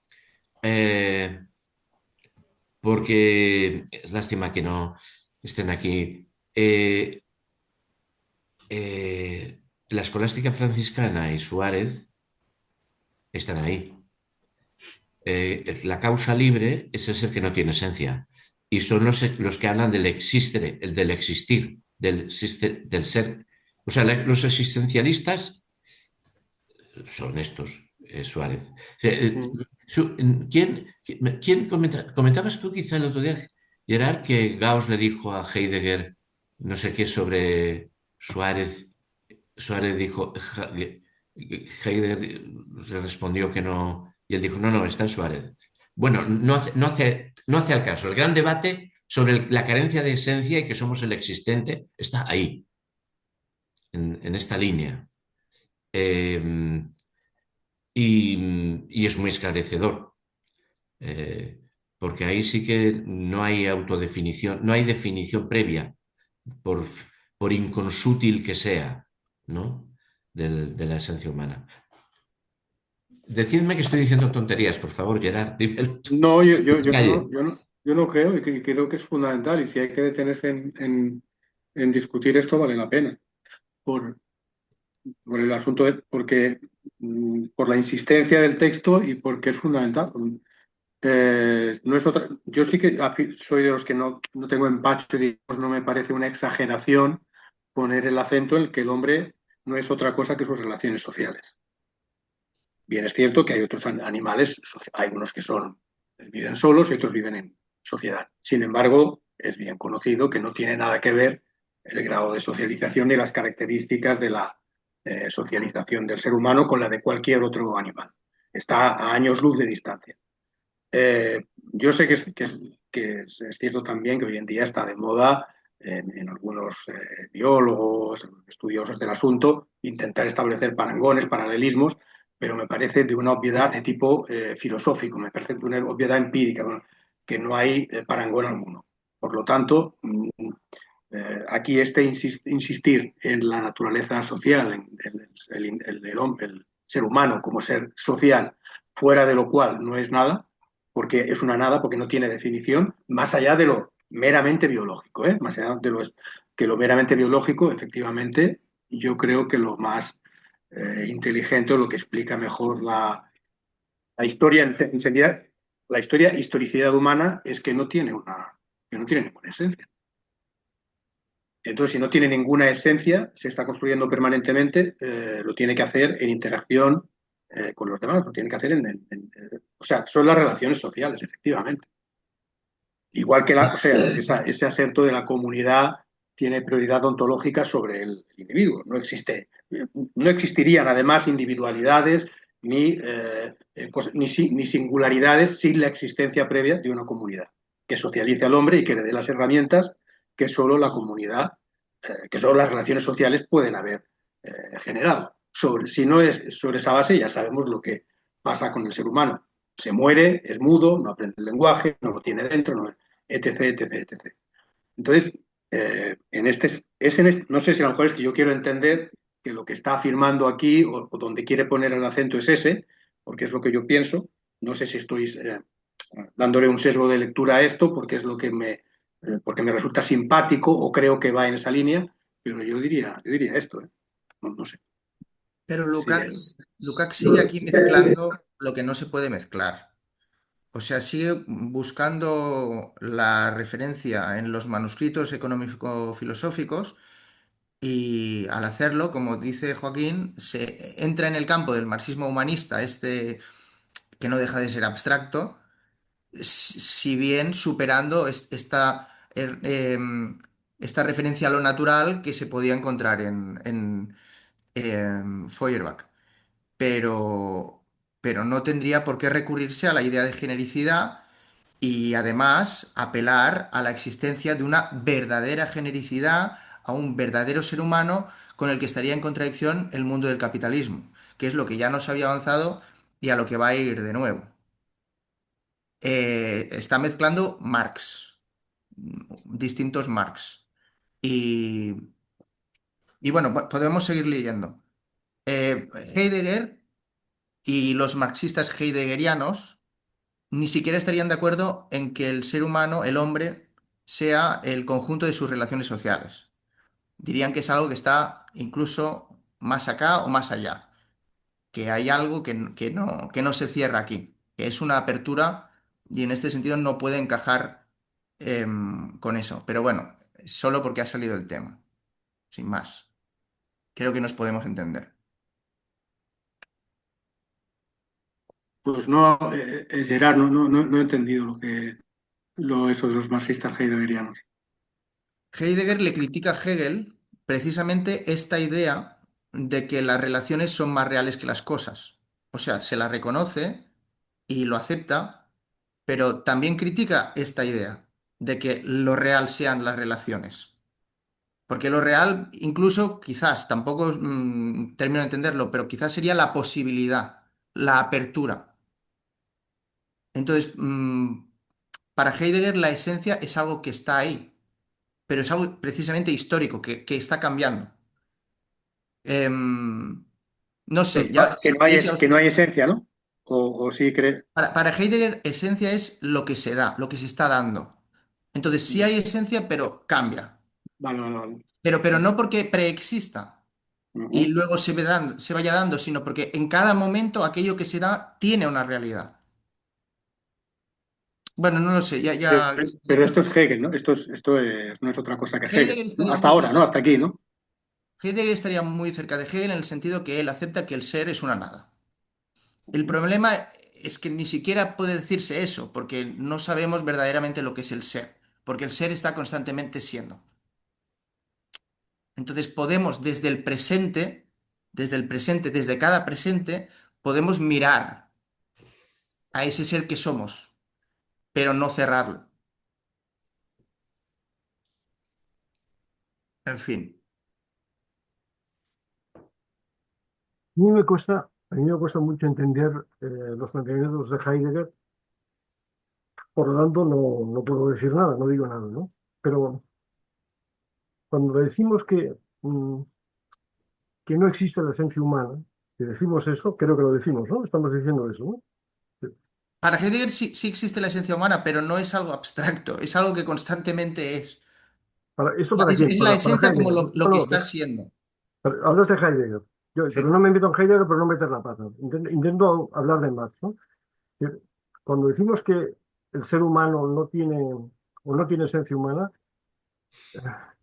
porque es lástima que no estén aquí. La escolástica franciscana y Suárez están ahí. La causa libre es el ser que no tiene esencia. Y son los que hablan del existir, del ser. O sea, los existencialistas son estos, Suárez. O sea, comentabas tú quizá el otro día, Gerard, que Gauss le dijo a Heidegger no sé qué sobre Suárez? Suárez dijo, Heidegger le respondió que no, y él dijo, no, no, está en Suárez. Bueno, no hace al caso. El gran debate sobre la carencia de esencia y que somos el existente está ahí, en esta línea. Eh, y es muy esclarecedor, eh, porque ahí sí que no hay autodefinición, no hay definición previa, por, por inconsútil que sea, ¿no? De la esencia humana. Decidme que estoy diciendo tonterías, por favor, Gerard, dímelo tú. No, Calle. yo no creo y creo que es fundamental y si hay que detenerse en discutir esto vale la pena por, por el asunto porque por la insistencia del texto y porque es fundamental. No es otra, yo sí que soy de los que no tengo empacho, digamos, no me parece una exageración poner el acento en que el hombre no es otra cosa que sus relaciones sociales. Bien, es cierto que hay otros animales, hay unos que viven solos y otros viven en sociedad. Sin embargo, es bien conocido que no tiene nada que ver el grado de socialización ni las características de la socialización del ser humano con la de cualquier otro animal. Está a años luz de distancia. Yo sé que es cierto también que hoy en día está de moda en algunos biólogos, estudiosos del asunto, intentar establecer parangones, paralelismos, pero me parece de una obviedad de tipo filosófico, me parece de una obviedad empírica, bueno, que no hay parangón alguno. Por lo tanto, aquí insistir en la naturaleza social, en el ser humano como ser social, fuera de lo cual no es nada, porque es una nada, porque no tiene definición, más allá de lo meramente biológico, ¿eh? Más allá de lo meramente biológico, efectivamente, yo creo que lo más inteligente o lo que explica mejor la historia, la historia, historicidad humana es que no tiene ninguna esencia. Entonces, si no tiene ninguna esencia, se está construyendo permanentemente, lo tiene que hacer en interacción con los demás, lo tiene que hacer o sea, son las relaciones sociales, efectivamente. Igual que o sea, ese aserto de la comunidad tiene prioridad ontológica sobre el individuo. No existirían además individualidades ni singularidades sin la existencia previa de una comunidad que socialice al hombre y que le dé las herramientas que solo la comunidad, que solo las relaciones sociales pueden haber generado. Si no es sobre esa base, ya sabemos lo que pasa con el ser humano. Se muere, es mudo, no aprende el lenguaje, no lo tiene dentro, etc, etc, etc. Entonces, no sé si a lo mejor es que yo quiero entender que lo que está afirmando aquí o donde quiere poner el acento es ese, porque es lo que yo pienso. No sé si estoy dándole un sesgo de lectura a esto, porque es porque me resulta simpático o creo que va en esa línea, pero yo diría esto, ¿eh? No sé. Pero Sí, Lukács sigue aquí mezclando lo que no se puede mezclar. O sea, sigue buscando la referencia en los manuscritos económico-filosóficos y al hacerlo, como dice Joaquín, se entra en el campo del marxismo humanista, este que no deja de ser abstracto, si bien superando esta referencia a lo natural que se podía encontrar en Feuerbach. Pero, pero no tendría por qué recurrirse a la idea de genericidad y además apelar a la existencia de una verdadera genericidad, a un verdadero ser humano con el que estaría en contradicción el mundo del capitalismo, que es lo que ya nos había avanzado y a lo que va a ir de nuevo. Está mezclando Marx, distintos Marx. Y, y bueno, podemos seguir leyendo. Heidegger y los marxistas heideggerianos ni siquiera estarían de acuerdo en que el ser humano, el hombre, sea el conjunto de sus relaciones sociales. Dirían que es algo que está incluso más acá o más allá, que hay algo que no se cierra aquí, que es una apertura y en este sentido no puede encajar con eso. Pero bueno, solo porque ha salido el tema, sin más. Creo que nos podemos entender. pues no, Gerard, no he entendido eso de los marxistas heideggerianos. Heidegger le critica a Hegel precisamente esta idea de que las relaciones son más reales que las cosas. O sea, se la reconoce y lo acepta, pero también critica esta idea de que lo real sean las relaciones. Porque lo real, incluso quizás, tampoco termino de entenderlo, pero quizás sería la posibilidad, la apertura. Entonces, para Heidegger la esencia es algo que está ahí, pero es algo precisamente histórico, que está cambiando. No sé, ya si queréis Que no hay esencia, ¿no? O sí cree. para Heidegger esencia es lo que se da, lo que se está dando. Entonces sí hay esencia, pero cambia. Vale, vale, vale. Pero no porque preexista y Ujú. luego se vaya dando, sino porque en cada momento aquello que se da tiene una realidad. Bueno, no lo sé, Pero esto es Hegel, ¿no? No es otra cosa que Hegel, Heidegger ¿no? estaría Hasta muy ahora, cerca ¿no? Hasta aquí, ¿no? Heidegger estaría muy cerca de Hegel en el sentido que él acepta que el ser es una nada. El problema es que ni siquiera puede decirse eso, porque no sabemos verdaderamente lo que es el ser, porque el ser está constantemente siendo. Entonces podemos desde cada presente, podemos mirar a ese ser que somos, pero no cerrarlo. En fin. A mí me cuesta mucho entender los planteamientos de Heidegger, por lo tanto no puedo decir nada, no digo nada, ¿no? Pero cuando decimos que no existe la esencia humana, si decimos eso, creo que lo decimos, ¿no? Estamos diciendo eso, ¿no? Para Heidegger sí existe la esencia humana, pero no es algo abstracto, es algo que constantemente es. ¿Esto para quién? Es la Para esencia como Heidegger, ¿no? lo No, que no, está siendo. hablas de Heidegger. Pero Sí. no me meto en Heidegger, pero no meter la pata. Intento hablar de Marx, ¿no? Que Cuando decimos que el ser humano no tiene esencia humana,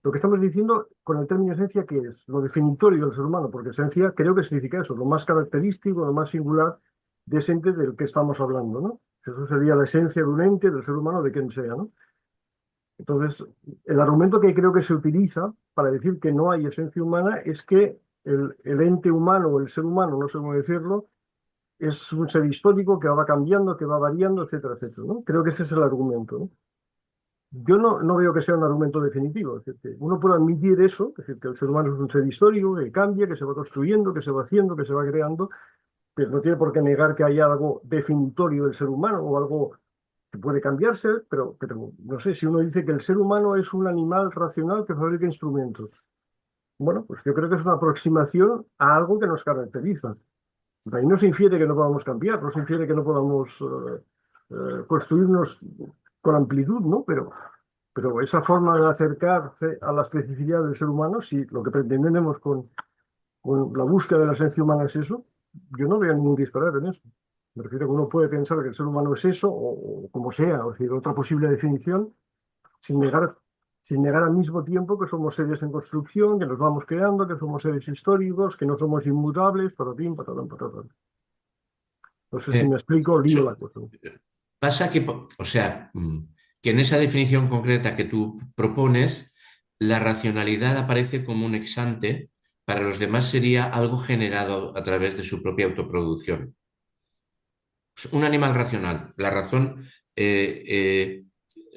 lo que estamos diciendo con el término esencia, ¿qué es? Lo definitorio del ser humano, porque esencia creo que significa eso, lo más característico, lo más singular de ese ente del que estamos hablando, ¿no? Eso sería la esencia de un ente, del ser humano, de quien sea, ¿no? Entonces, el argumento que creo que se utiliza para decir que no hay esencia humana es que el ente humano o el ser humano, no sé cómo decirlo, es un ser histórico que va cambiando, que va variando, etcétera, etcétera, ¿no? Creo que ese es el argumento, ¿no? Yo no veo que sea un argumento definitivo. Es decir, que uno puede admitir eso, es decir, que el ser humano es un ser histórico, que cambia, que se va construyendo, que se va haciendo, que se va creando, pero no tiene por qué negar que haya algo definitorio del ser humano o algo que puede cambiarse, pero no sé, si uno dice que el ser humano es un animal racional que fabrica instrumentos, bueno, pues yo creo que es una aproximación a algo que nos caracteriza. De ahí no se infiere que no podamos cambiar, no se infiere que no podamos construirnos con amplitud, ¿no? Pero esa forma de acercarse a la especificidad del ser humano, si lo que pretendemos con la búsqueda de la esencia humana es eso, yo no veo ningún disparate en eso. Me refiero a que uno puede pensar que el ser humano es eso, o como sea, o decir, otra posible definición, sin negar, sin negar al mismo tiempo que somos seres en construcción, que nos vamos creando, que somos seres históricos, que no somos inmutables, patatín, patatán, patatán. No sé si Eh, me explico, lío la cosa. Pasa que, o sea, que en esa definición concreta que tú propones, la racionalidad aparece como un ex ante, para los demás sería algo generado a través de su propia autoproducción. Un animal racional, eh, eh,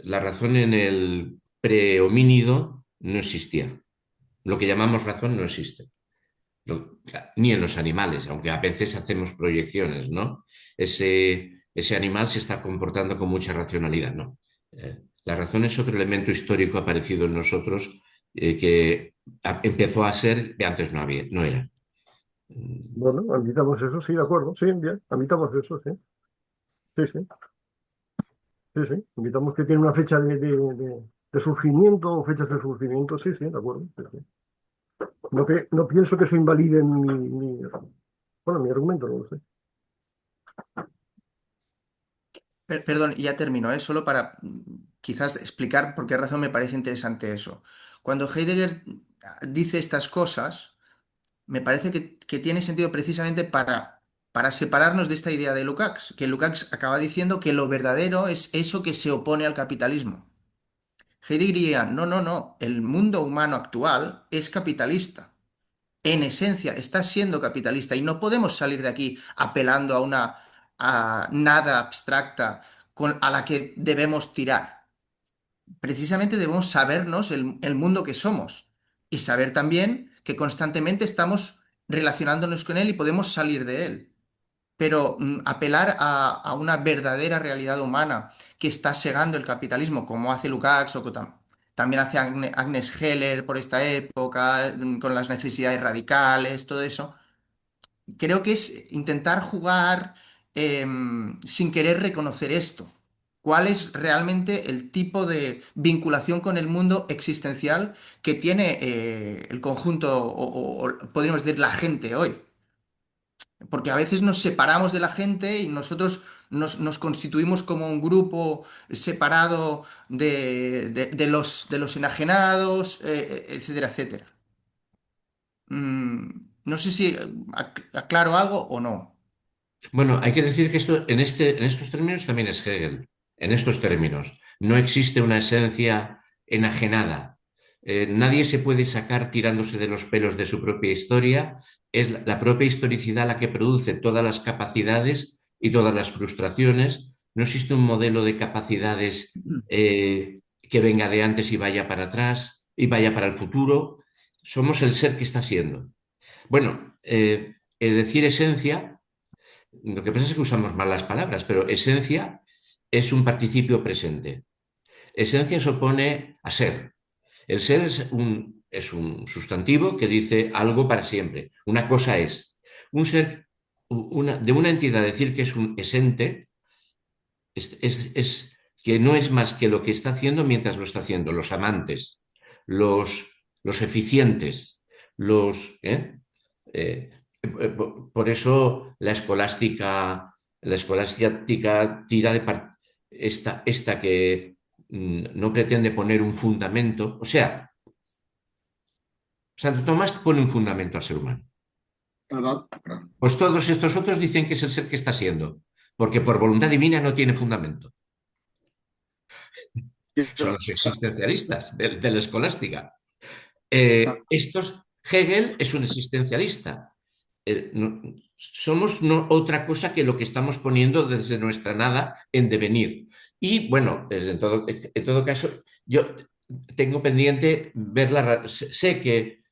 la razón en el prehomínido no existía. Lo que llamamos razón no existe. Ni en los animales, aunque a veces hacemos proyecciones, ¿no? Ese animal se está comportando con mucha racionalidad, ¿no? La razón es otro elemento histórico aparecido en nosotros que empezó a ser que antes no había, no era. Bueno, admitamos eso, sí, de acuerdo, sí, bien, admitamos eso, sí, sí, sí, sí, sí, admitamos que tiene una fecha de surgimiento o fechas de surgimiento, sí, sí, de acuerdo, sí, sí. No pienso que eso invalide bueno, mi argumento, no lo sé. Perdón, y ya termino, ¿eh? Solo para quizás explicar por qué razón me parece interesante eso. Cuando Heidegger dice estas cosas, me parece que tiene sentido precisamente para separarnos de esta idea de Lukács, que Lukács acaba diciendo que lo verdadero es eso que se opone al capitalismo. Heidegger diría, no, el mundo humano actual es capitalista. En esencia, está siendo capitalista y no podemos salir de aquí apelando a una a nada abstracta a la que debemos tirar. Precisamente debemos sabernos el mundo que somos y saber también que constantemente estamos relacionándonos con él y podemos salir de él. Pero apelar a una verdadera realidad humana que está segando el capitalismo, como hace Lukács o también hace Agnes Heller por esta época, con las necesidades radicales, todo eso, creo que es intentar jugar sin querer reconocer esto. ¿Cuál es realmente el tipo de vinculación con el mundo existencial que tiene el conjunto, o podríamos decir la gente hoy? Porque a veces nos separamos de la gente y nosotros nos constituimos como un grupo separado de los enajenados, etcétera, etcétera. No sé si aclaro algo o no. Bueno, hay que decir que esto, en estos términos también es Hegel. En estos términos. No existe una esencia enajenada. Nadie se puede sacar tirándose de los pelos de su propia historia. Es la propia historicidad la que produce todas las capacidades y todas las frustraciones. No existe un modelo de capacidades que venga de antes y vaya para atrás y vaya para el futuro. Somos el ser que está siendo. Bueno, decir esencia. Lo que pasa es que usamos mal las palabras, pero esencia es un participio presente. Esencia se opone a ser. El ser es un sustantivo que dice algo para siempre. Una cosa es. Un ser, de una entidad decir que es un esente es que no es más que lo que está haciendo mientras lo está haciendo. Los amantes, los eficientes, los... por eso la escolástica tira de esta que no pretende poner un fundamento. O sea, Santo Tomás pone un fundamento al ser humano. Pues todos estos otros dicen que es el ser que está siendo, porque por voluntad divina no tiene fundamento. Son los existencialistas de la escolástica. Hegel es un existencialista. Somos no otra cosa que lo que estamos poniendo desde nuestra nada en devenir. Y bueno, en todo caso, yo tengo pendiente verla. Sé que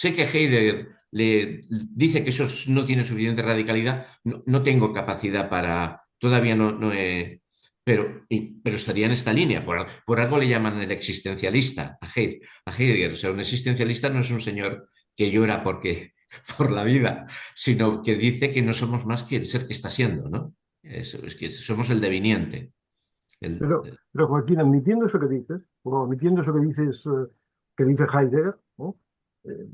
Heidegger le dice que eso no tiene suficiente radicalidad. No tengo capacidad para. Todavía no he. Pero estaría en esta línea. Por algo le llaman el existencialista a Heidegger. O sea, un existencialista no es un señor que llora por la vida, sino que dice que no somos más que el ser que está siendo, ¿no? Es que somos el deviniente. Pero Joaquín, admitiendo eso que dices, o admitiendo eso que dices, que dice Heidegger, ¿no?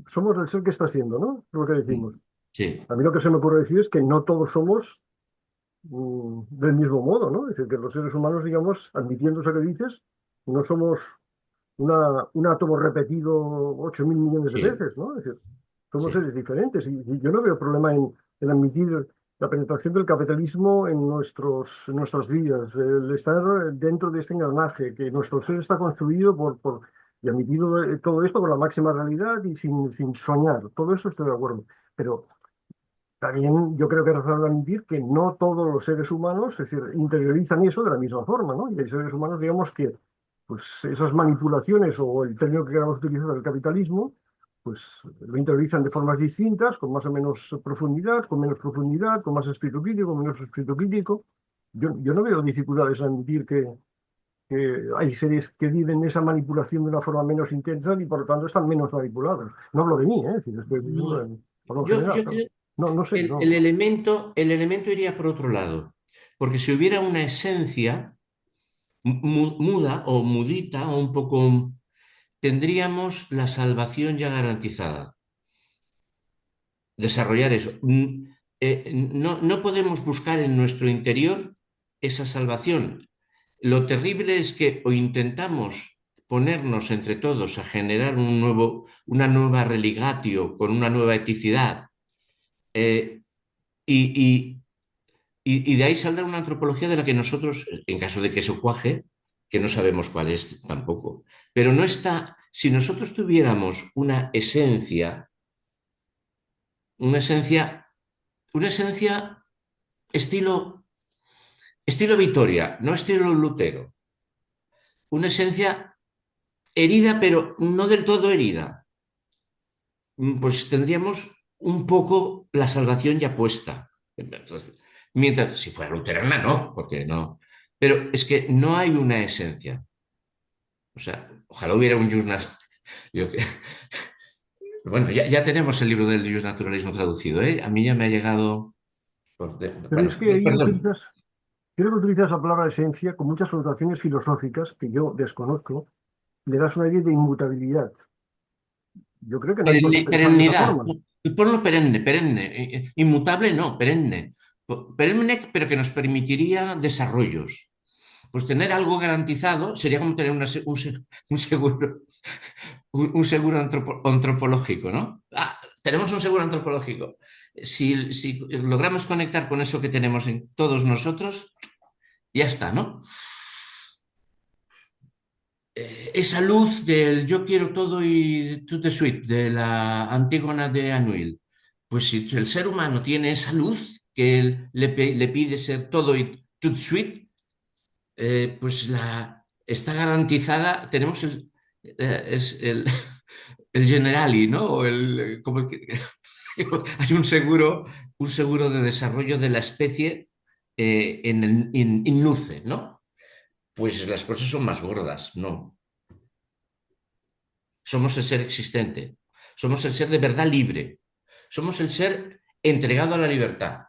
Somos el ser que está siendo, ¿no? Es lo que decimos. Sí. A mí lo que se me ocurre decir es que no todos somos del mismo modo, ¿no? Es decir, que los seres humanos, digamos, admitiendo eso que dices, no somos un átomo repetido 8.000 millones de Sí. veces, ¿no? Es decir, somos Sí. seres diferentes y yo no veo problema en admitir la penetración del capitalismo en nuestras vidas, el estar dentro de este engranaje, que nuestro ser está construido y admitido todo esto con la máxima realidad y sin soñar. Todo eso estoy de acuerdo. Pero también yo creo que es razonable admitir que no todos los seres humanos, es decir, interiorizan eso de la misma forma, ¿no? Y hay seres humanos, digamos, que pues esas manipulaciones o el término que queramos utilizar del capitalismo, pues lo interiorizan de formas distintas, con más o menos profundidad, con menos profundidad, con más espíritu crítico, con menos espíritu crítico. Yo no veo dificultades en admitir que hay seres que viven esa manipulación de una forma menos intensa y por lo tanto están menos manipulados. No hablo de mí, ¿eh? Es decir, estoy No, diciendo por lo yo general, creo no sé, que no. el elemento iría por otro lado, porque si hubiera una esencia muda o mudita o un poco, tendríamos la salvación ya garantizada. Desarrollar eso. No podemos buscar en nuestro interior esa salvación. Lo terrible es que o intentamos ponernos entre todos a generar una nueva religatio con una nueva eticidad, eh, y, y de ahí saldrá una antropología de la que nosotros, en caso de que eso cuaje, que no sabemos cuál es tampoco, pero no está, si nosotros tuviéramos una esencia, una esencia estilo Vitoria, no estilo Lutero, una esencia herida, pero no del todo herida, pues tendríamos un poco la salvación ya puesta. Mientras, si fuera luterana, no, porque no. Pero es que no hay una esencia. O sea, ojalá hubiera un Bueno, ya tenemos el libro del Naturalismo traducido, ¿eh? A mí ya me ha llegado. Pero Bueno, es que ahí perdón. creo que utilizas la palabra esencia con muchas connotaciones filosóficas que yo desconozco, le das una idea de inmutabilidad. Yo creo que nadie por qué pensar de esa Perennidad. forma. Ponlo perenne, perenne, inmutable no, perenne. Perenne, pero que nos permitiría desarrollos. Pues tener algo garantizado sería como tener un seguro, un seguro antropológico, ¿no? Ah, tenemos un seguro antropológico. Si logramos conectar con eso que tenemos en todos nosotros, ya está, ¿no? Esa luz del yo quiero todo y tout de suite, de la Antígona de Anuil. Pues si el ser humano tiene esa luz que él le pide ser todo y tout de suite, pues está garantizada, tenemos es el Generali, ¿no? O hay un seguro de desarrollo de la especie in nuce, ¿no? Pues las cosas son más gordas, ¿no? Somos el ser existente, somos el ser de verdad libre, somos el ser entregado a la libertad.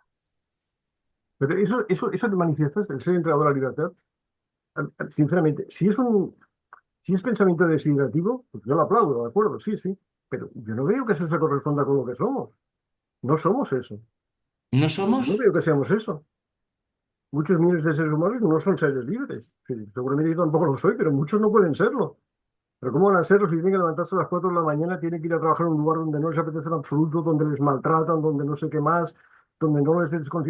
Pero eso te manifiestas, el ser entregado a la libertad, sinceramente, si es pensamiento desiderativo, pues yo lo aplaudo, de acuerdo, sí, sí. Pero yo no veo que eso se corresponda con lo que somos. No somos eso. ¿No Yo somos? no veo que seamos eso. Muchos millones de seres humanos no son seres libres. Sí, seguramente yo tampoco lo soy, pero muchos no pueden serlo. Pero ¿cómo van a serlo si tienen que levantarse a las 4 de la mañana, tienen que ir a trabajar en un lugar donde no les apetece en absoluto, donde les maltratan, donde no sé qué más, donde no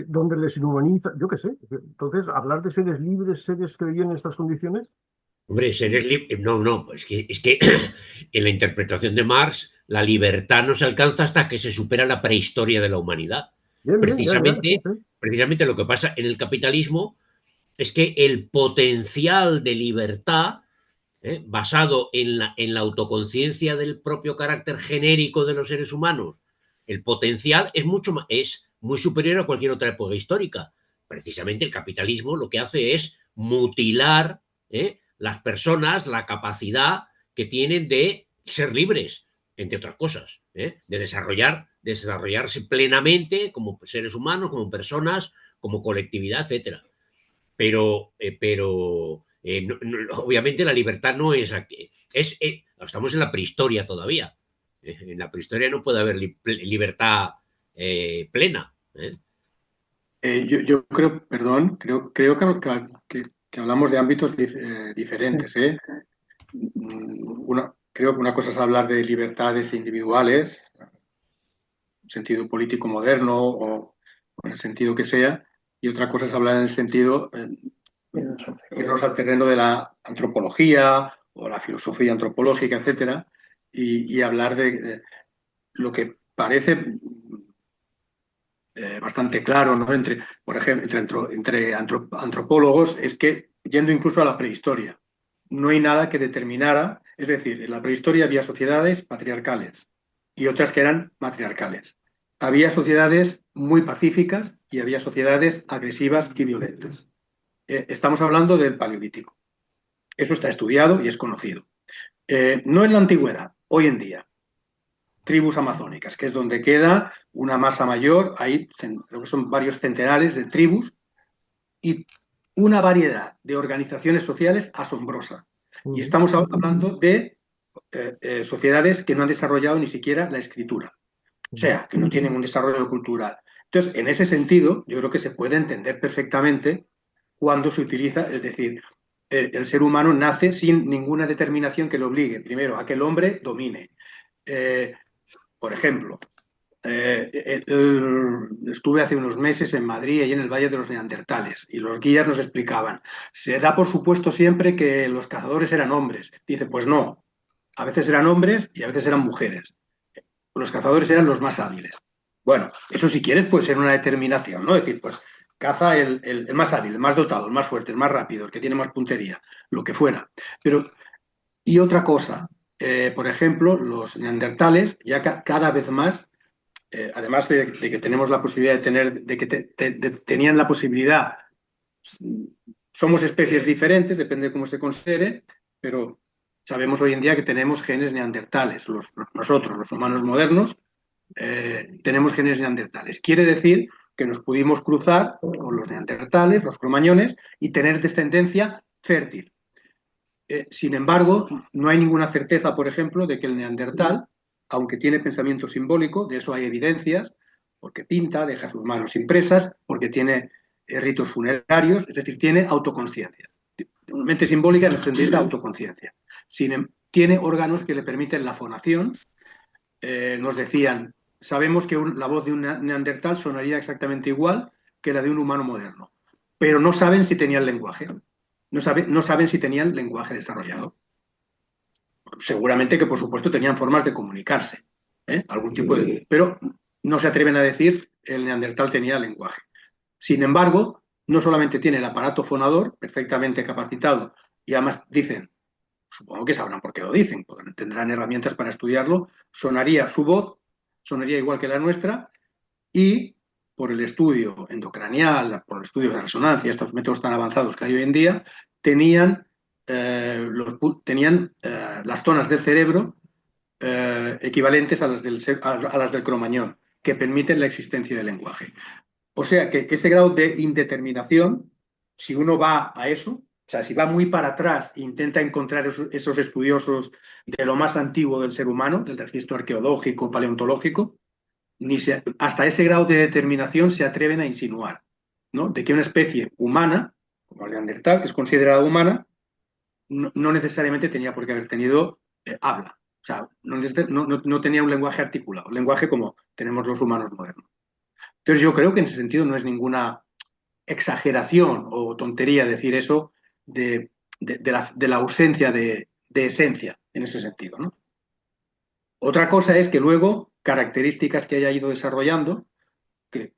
donde les inhumaniza? Yo qué sé. Entonces, hablar de seres libres, seres que viven en estas condiciones, Hombre, seres libres. No, no, es que en la interpretación de Marx, la libertad no se alcanza hasta que se supera la prehistoria de la humanidad. bien, bien, ya, ya, sí, Precisamente, sí. precisamente lo que pasa en el capitalismo es que el potencial de libertad, basado en la autoconciencia del propio carácter genérico de los seres humanos, el potencial es muy superior a cualquier otra época histórica. Precisamente el capitalismo lo que hace es mutilar las personas, la capacidad que tienen de ser libres, entre otras cosas, de desarrollarse plenamente como seres humanos, como personas, como colectividad, etcétera. Pero obviamente la libertad no es aquí. Estamos en la prehistoria todavía. En la prehistoria no puede haber libertad plena. Yo creo, perdón, creo que hablamos de ámbitos diferentes, ¿eh? Creo que una cosa es hablar de libertades individuales, en un sentido político moderno o en el sentido que sea, y otra cosa es hablar en el sentido, irnos al terreno de la antropología o la filosofía antropológica, etcétera, y hablar de lo que parece bastante claro, ¿no? Por ejemplo, entre antropólogos, es que, yendo incluso a la prehistoria, no hay nada que determinara, es decir, en la prehistoria había sociedades patriarcales y otras que eran matriarcales. Había sociedades muy pacíficas y había sociedades agresivas y violentas. Estamos hablando del Paleolítico. Eso está estudiado y es conocido. No en la antigüedad, hoy en día. Tribus amazónicas, que es donde queda una masa mayor, ahí creo que son varios centenares de tribus y una variedad de organizaciones sociales asombrosa. Y estamos hablando de sociedades que no han desarrollado ni siquiera la escritura, o sea, que no tienen un desarrollo cultural. Entonces, en ese sentido, yo creo que se puede entender perfectamente cuando se utiliza, es decir, el ser humano nace sin ninguna determinación que le obligue, primero, a que el hombre domine. Por ejemplo, estuve hace unos meses en Madrid, y en el Valle de los Neandertales, y los guías nos explicaban, se da por supuesto siempre que los cazadores eran hombres. Dice, pues no, a veces eran hombres y a veces eran mujeres. Los cazadores eran los más hábiles. Bueno, eso si quieres puede ser una determinación, ¿no? Es decir, pues caza el más hábil, el más dotado, el más fuerte, el más rápido, el que tiene más puntería, lo que fuera. Pero, y otra cosa, por ejemplo, los neandertales ya cada vez más además de que tenemos la posibilidad de tener, de que tenían la posibilidad, somos especies diferentes, depende de cómo se considere, pero sabemos hoy en día que tenemos genes neandertales. Nosotros, los humanos modernos, tenemos genes neandertales. Quiere decir que nos pudimos cruzar con los neandertales, los cromañones, y tener descendencia fértil. Sin embargo, no hay ninguna certeza, por ejemplo, de que el neandertal aunque tiene pensamiento simbólico, de eso hay evidencias, porque pinta, deja sus manos impresas, porque tiene ritos funerarios, es decir, tiene autoconciencia. Mente simbólica en el sentido de autoconciencia. Tiene órganos que le permiten la fonación. Nos decían, sabemos que la voz de un neandertal sonaría exactamente igual que la de un humano moderno, pero no saben si tenían lenguaje. No saben si tenían lenguaje desarrollado. Seguramente que, por supuesto, tenían formas de comunicarse, algún tipo de... Pero no se atreven a decir el neandertal tenía lenguaje. Sin embargo, no solamente tiene el aparato fonador perfectamente capacitado, y además dicen, supongo que sabrán por qué lo dicen, porque tendrán herramientas para estudiarlo, su voz sonaría igual que la nuestra, y por el estudio endocranial, por los estudios de resonancia, estos métodos tan avanzados que hay hoy en día, tenían las zonas del cerebro equivalentes a las del cromañón, que permiten la existencia del lenguaje. O sea que ese grado de indeterminación, si uno va a eso, o sea, si va muy para atrás e intenta encontrar esos estudiosos de lo más antiguo del ser humano, del registro arqueológico, paleontológico, hasta ese grado de determinación se atreven a insinuar, ¿no? De que una especie humana, como el neandertal, que es considerada humana, no necesariamente tenía por qué haber tenido habla. O sea, no tenía un lenguaje articulado, un lenguaje como tenemos los humanos modernos. Entonces yo creo que en ese sentido no es ninguna exageración o tontería decir eso de la ausencia de esencia en ese sentido, ¿no? Otra cosa es que luego características que haya ido desarrollando, que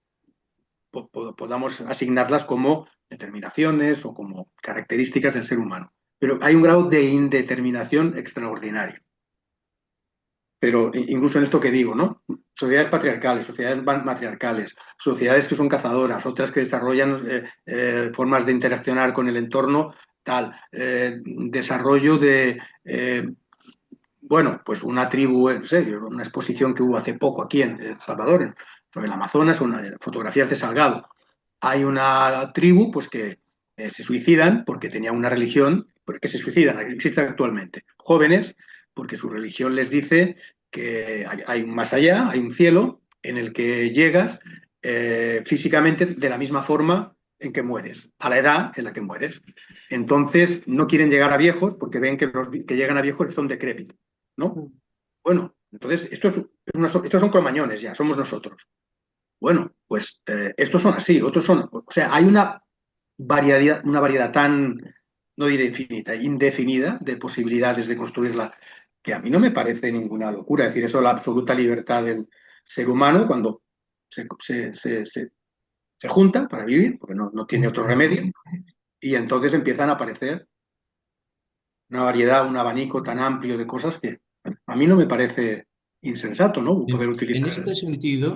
podamos asignarlas como determinaciones o como características del ser humano. Pero hay un grado de indeterminación extraordinario. Pero incluso en esto que digo, ¿no? Sociedades patriarcales, sociedades matriarcales, sociedades que son cazadoras, otras que desarrollan formas de interaccionar con el entorno, desarrollo de, bueno, pues una tribu, en serio, una exposición que hubo hace poco aquí en El Salvador, sobre el Amazonas, fotografías de Salgado. Hay una tribu, pues que se suicidan porque tenía una religión, porque se suicidan, existe actualmente. Jóvenes, porque su religión les dice que hay un más allá, hay un cielo en el que llegas físicamente de la misma forma en que mueres, a la edad en la que mueres. Entonces no quieren llegar a viejos porque ven que los que llegan a viejos son decrépitos, ¿no? Bueno, entonces estos son cromañones ya, somos nosotros. Bueno, pues estos son así, otros son... O sea, hay una variedad tan, no diré infinita, indefinida de posibilidades de construirla, que a mí no me parece ninguna locura. Es decir, eso es la absoluta libertad del ser humano cuando se junta para vivir, porque no tiene otro remedio, y entonces empiezan a aparecer una variedad, un abanico tan amplio de cosas que a mí no me parece insensato, ¿no? Poder utilizar.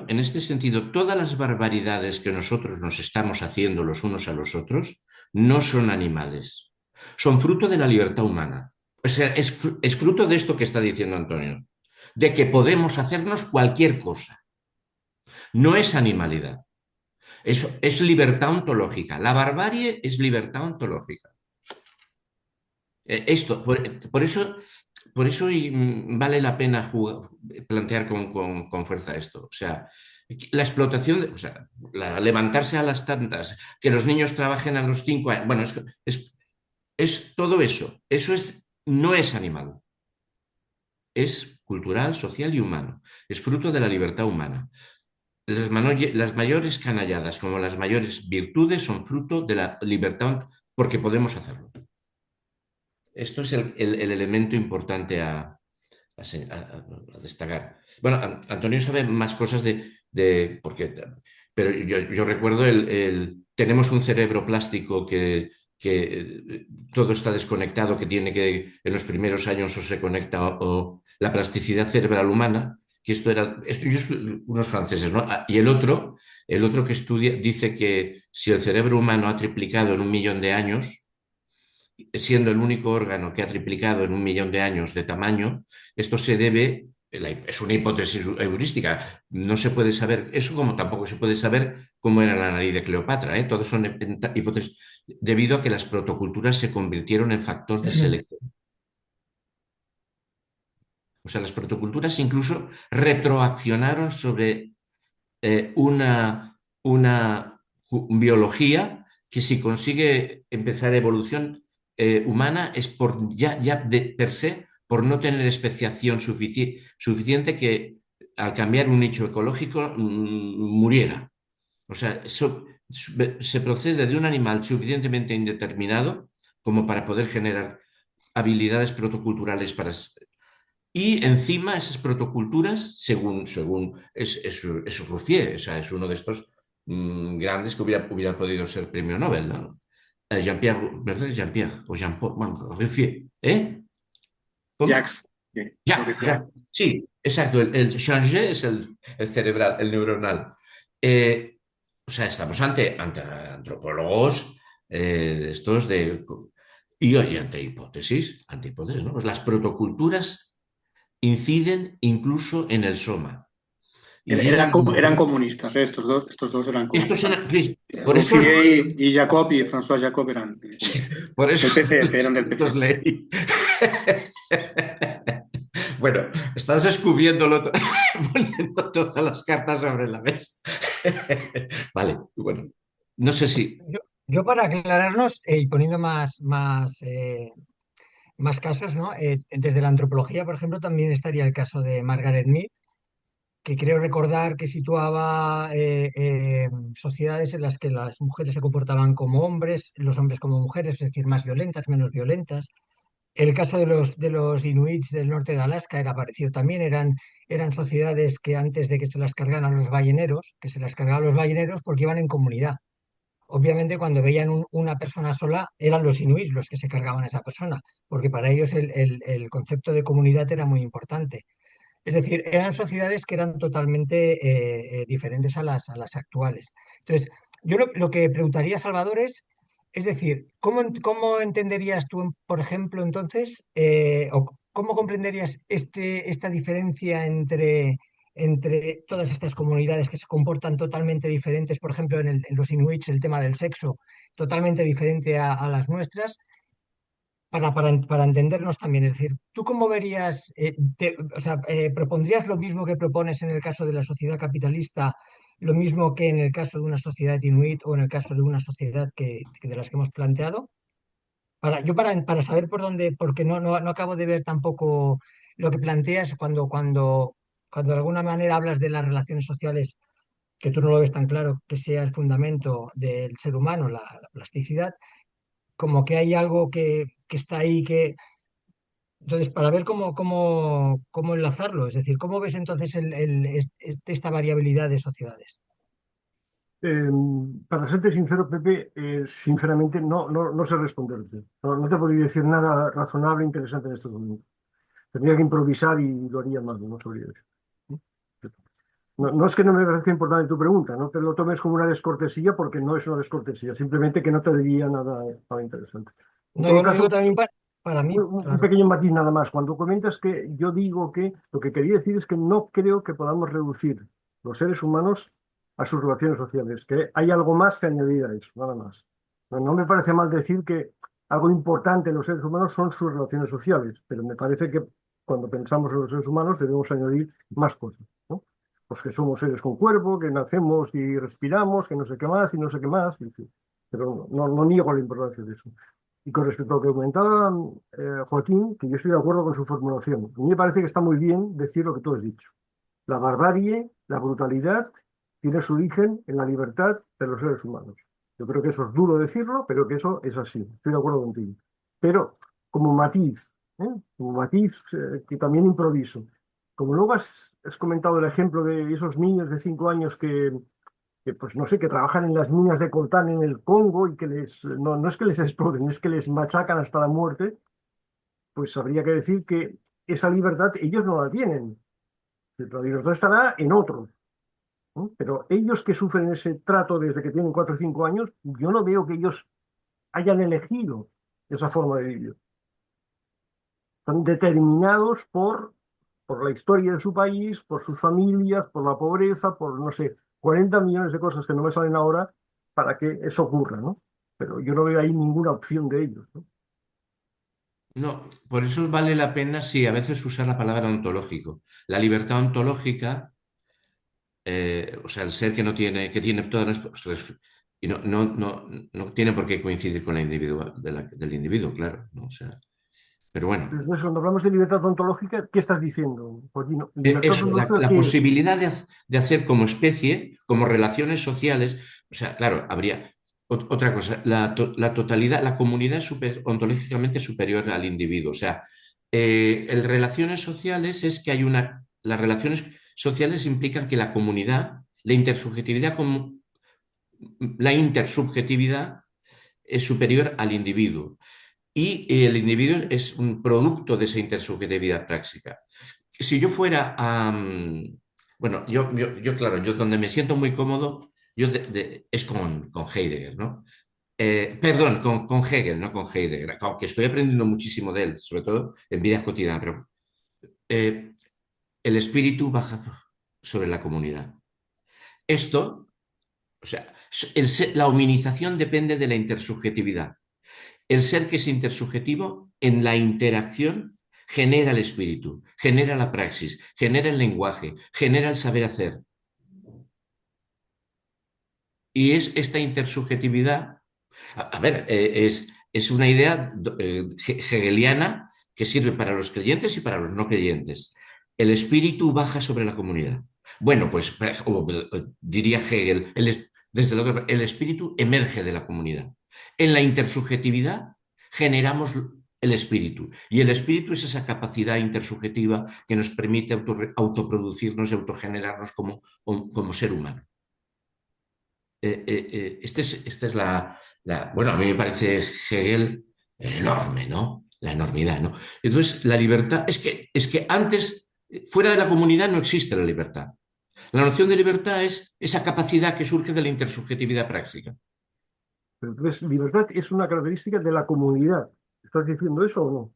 En este sentido, todas las barbaridades que nosotros nos estamos haciendo los unos a los otros no son animales, son fruto de la libertad humana. O sea, es fruto de esto que está diciendo Antonio, de que podemos hacernos cualquier cosa. No es animalidad, es libertad ontológica. La barbarie es libertad ontológica. Por eso vale la pena plantear con fuerza esto. O sea, la explotación, o sea, levantarse a las tantas, que los niños trabajen a los 5 años, bueno, es todo eso. Eso no es animal. Es cultural, social y humano. Es fruto de la libertad humana. Las mayores canalladas como las mayores virtudes son fruto de la libertad porque podemos hacerlo. Esto es el elemento importante a destacar. Bueno, Antonio sabe más cosas pero yo recuerdo tenemos un cerebro plástico que todo está desconectado, que en los primeros años o se conecta o la plasticidad cerebral humana, que esto unos franceses, ¿no? Y el otro que estudia dice que si el cerebro humano ha triplicado en 1.000.000 de años, siendo el único órgano que ha triplicado en 1.000.000 de años de tamaño, esto se debe, es una hipótesis heurística, no se puede saber eso, como tampoco se puede saber cómo era la nariz de Cleopatra, ¿eh? Todos son hipótesis, debido a que las protoculturas se convirtieron en factor de selección. O sea, las protoculturas incluso retroaccionaron sobre una biología que si consigue empezar evolución humana es por ya de per se, por no tener especiación suficiente que al cambiar un nicho ecológico muriera. O sea, eso se procede de un animal suficientemente indeterminado como para poder generar habilidades protoculturales para... Y encima esas protoculturas, según es Rouffier, o sea, es uno de estos grandes que hubiera podido ser premio Nobel, ¿no? Jean-Pierre, ¿verdad? Jean-Pierre o Jean-Paul, bueno, Rouffier, ¿eh? ¿Cómo? Jacques, sí, creo que Jacques, sí. sí, exacto, el changer es el cerebral, el neuronal. Eh, o sea, estamos ante antropólogos de estos y ante hipótesis, ¿no? Pues las protoculturas inciden incluso en el soma y llegan Eran comunistas, estos dos eran estos comunistas. sí, por eso Rouffier y Jacob y François Jacob eran comunistas. por Del eso PCF, eran del los PCF. leí. Bueno, estás descubriéndolo poniendo todas las cartas sobre la mesa. Vale, bueno, no sé si Yo para aclararnos y poniendo más casos, ¿no? Desde la antropología, por ejemplo, también estaría el caso de Margaret Mead, que creo recordar que situaba sociedades en las que las mujeres se comportaban como hombres, los hombres como mujeres, es decir, más violentas, menos violentas. El caso de los inuits del norte de Alaska era parecido también, eran sociedades que antes de que se las cargaran los balleneros, que se las cargaban los balleneros porque iban en comunidad. Obviamente, cuando veían una persona sola, eran los inuits los que se cargaban a esa persona, porque para ellos el concepto de comunidad era muy importante. Es decir, eran sociedades que eran totalmente diferentes a las actuales. Entonces, yo lo que preguntaría a Salvador es decir, ¿cómo entenderías tú, por ejemplo, entonces, o cómo comprenderías esta diferencia entre todas estas comunidades que se comportan totalmente diferentes? Por ejemplo, en los inuits el tema del sexo, totalmente diferente a las nuestras para entendernos también, es decir, ¿tú cómo verías, o sea, propondrías lo mismo que propones en el caso de la sociedad capitalista, lo mismo que en el caso de una sociedad inuit o en el caso de una sociedad de las que hemos planteado? Para saber por dónde, porque no acabo de ver tampoco lo que planteas cuando de alguna manera hablas de las relaciones sociales, que tú no lo ves tan claro que sea el fundamento del ser humano, la plasticidad, como que hay algo que está ahí que entonces, para ver cómo enlazarlo, es decir, ¿cómo ves entonces esta variabilidad de sociedades? Eh, para serte sincero, Pepe, sinceramente no sé responderte. No te podría decir nada razonable e interesante en este momento. Tendría que improvisar y lo haría mal, no sabría decir. No es que no me parezca importante tu pregunta, no te lo tomes como una descortesía porque no es una descortesía, simplemente que no te diría nada interesante. En No, todo yo lo digo caso, también para mí, un claro. pequeño matiz nada más. Cuando comentas que yo digo que lo que quería decir es que no creo que podamos reducir los seres humanos a sus relaciones sociales, que hay algo más que añadir a eso, nada más. No me parece mal decir que algo importante en los seres humanos son sus relaciones sociales, pero me parece que cuando pensamos en los seres humanos debemos añadir más cosas, ¿no? Pues que somos seres con cuerpo, que nacemos y respiramos, que no sé qué más y no sé qué más, en fin. Pero no niego la importancia de eso. Y con respecto a lo que comentaba Joaquín, que yo estoy de acuerdo con su formulación, a mí me parece que está muy bien decir lo que tú has dicho. La barbarie, la brutalidad, tiene su origen en la libertad de los seres humanos. Yo creo que eso es duro decirlo, pero que eso es así. Estoy de acuerdo contigo. Pero como matiz, como matiz que también improviso. Como luego has comentado el ejemplo de esos niños de 5 años que, pues no sé, que trabajan en las minas de coltán en el Congo y que no es que les exploten, es que les machacan hasta la muerte, pues habría que decir que esa libertad ellos no la tienen. La libertad estará en otros, ¿no? Pero ellos que sufren ese trato desde que tienen 4 o 5 años, yo no veo que ellos hayan elegido esa forma de vivir. Están determinados por la historia de su país, por sus familias, por la pobreza, por, no sé, 40 millones de cosas que no me salen ahora para que eso ocurra, ¿no? Pero yo no veo ahí ninguna opción de ellos, ¿no? No, por eso vale la pena, sí, a veces usar la palabra ontológico. La libertad ontológica, o sea, el ser que no tiene, que tiene todas las, y no tiene por qué coincidir con la del individuo, claro, ¿no? O sea, pero bueno. Entonces, cuando hablamos de libertad ontológica, ¿qué estás diciendo, Joaquín? ¿Libertad Eso, ontológica la qué es? posibilidad de hacer como especie, como relaciones sociales, o sea, claro, habría otra cosa, la totalidad, la comunidad es ontológicamente superior al individuo, o sea, el relaciones sociales es que las relaciones sociales implican que la comunidad, la intersubjetividad es superior al individuo y el individuo es un producto de esa intersubjetividad práctica. Si yo fuera a... bueno, claro, yo donde me siento muy cómodo es con Heidegger, ¿no? Perdón, con Hegel, no con Heidegger, aunque estoy aprendiendo muchísimo de él, sobre todo en vida cotidiana, pero eh, el espíritu baja sobre la comunidad. Esto, o sea, la hominización depende de la intersubjetividad. El ser que es intersubjetivo en la interacción genera el espíritu, genera la praxis, genera el lenguaje, genera el saber hacer. Y es esta intersubjetividad, a ver, es una idea hegeliana que sirve para los creyentes y para los no creyentes. El espíritu baja sobre la comunidad. Bueno, pues diría Hegel, desde luego, el espíritu emerge de la comunidad. En la intersubjetividad generamos el espíritu. Y el espíritu es esa capacidad intersubjetiva que nos permite autoproducirnos y autogenerarnos como ser humano. Esta es bueno, a mí me parece Hegel enorme, ¿no? La enormidad, ¿no? Entonces, la libertad, es que antes, fuera de la comunidad no existe la libertad. La noción de libertad es esa capacidad que surge de la intersubjetividad práctica. Pero entonces, libertad es una característica de la comunidad. ¿Estás diciendo eso o no?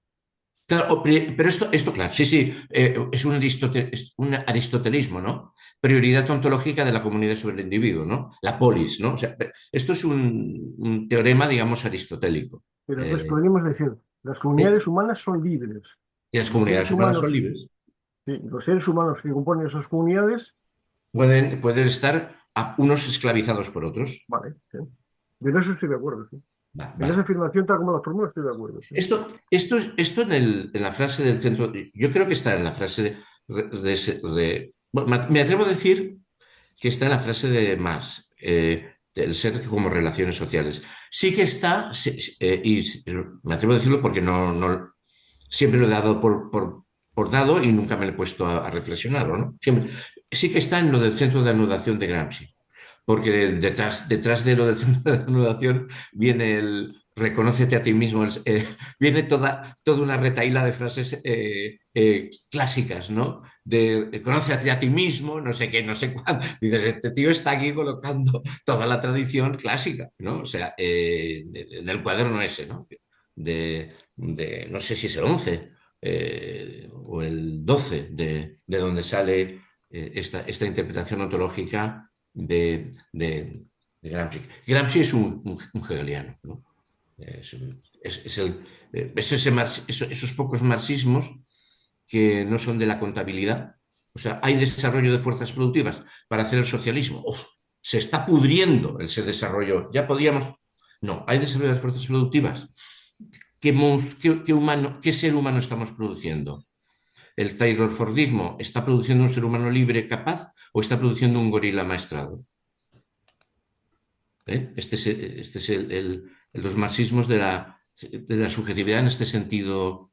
Claro, pero esto claro, sí, sí, es un aristotelismo, ¿no? Prioridad ontológica de la comunidad sobre el individuo, ¿no? La polis, ¿no? O sea, esto es un teorema, digamos, aristotélico. Pero entonces podríamos decir, las Sí. comunidades humanas son libres. Y las Los seres comunidades humanas son humanos, libres. sí, los seres humanos que componen esas comunidades, Pueden estar unos esclavizados por otros. vale, sí. En eso estoy de acuerdo, sí. En esa Vale. afirmación, tal como la formulo, estoy de acuerdo, sí. Esto en la frase del centro, yo creo que está en la frase bueno, me atrevo a decir que está en la frase de Marx, del ser como relaciones sociales. Sí que está, y me atrevo a decirlo porque siempre lo he dado por dado y nunca me lo he puesto a reflexionarlo, ¿no? Sí que está en lo del centro de anudación de Gramsci, porque detrás de lo del centro de anudación viene el reconócete a ti mismo, viene toda una retahíla de frases clásicas, ¿no? De conócete a ti mismo, no sé qué, no sé cuándo. Dices, este tío está aquí colocando toda la tradición clásica, ¿no? O sea, del cuaderno ese, ¿no? No sé si es el 11 o el 12 de donde sale esta interpretación ontológica de Gramsci. Gramsci es un hegeliano, ¿no? Es, es esos pocos marxismos que no son de la contabilidad. O sea, hay desarrollo de fuerzas productivas para hacer el socialismo. Uf, se está pudriendo ese desarrollo. Ya podíamos... No, hay desarrollo de las fuerzas productivas. ¿Qué ser humano estamos produciendo? ¿El Taylorfordismo está produciendo un ser humano libre capaz o está produciendo un gorila maestrado? Este es los marxismos de la subjetividad en este sentido,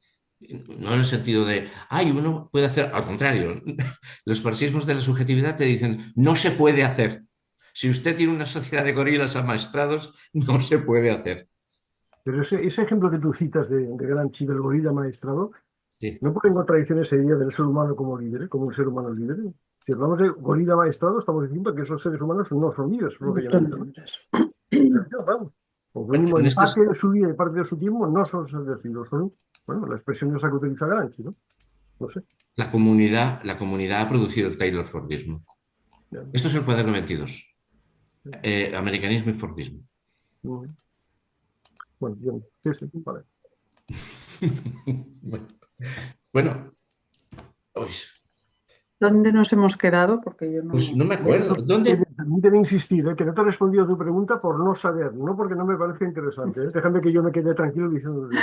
no en el sentido de, ay, uno puede hacer, al contrario, los marxismos de la subjetividad te dicen, no se puede hacer. Si usted tiene una sociedad de gorilas amaestrados, no se puede hacer. Pero ese ejemplo que tú citas de Gramsci, del gorila maestrado, Sí. ¿no pone en contradicción esa idea del ser humano como libre, como un ser humano libre? Si hablamos de gorila maestrado, estamos diciendo que esos seres humanos no son libres, No son propiamente, ¿no? libres. Vamos. O Bueno, mínimo, en parte de su vida y parte de su tiempo no son seres decididos, son, bueno, la expresión esa que utiliza Gramsci, ¿no? No sé. la comunidad ha producido el Taylorfordismo. Ya. Esto es el cuaderno 22. Americanismo y Fordismo. Bueno, bien. Sí, sí, vale. Bueno, bueno, pues, ¿Dónde nos hemos quedado? Porque yo pues no. no me acuerdo. ¿Dónde? Permíteme insistir, que no te he respondido a tu pregunta por no saber, no porque no me parece interesante. Déjame que yo me quede tranquilo diciendo eso.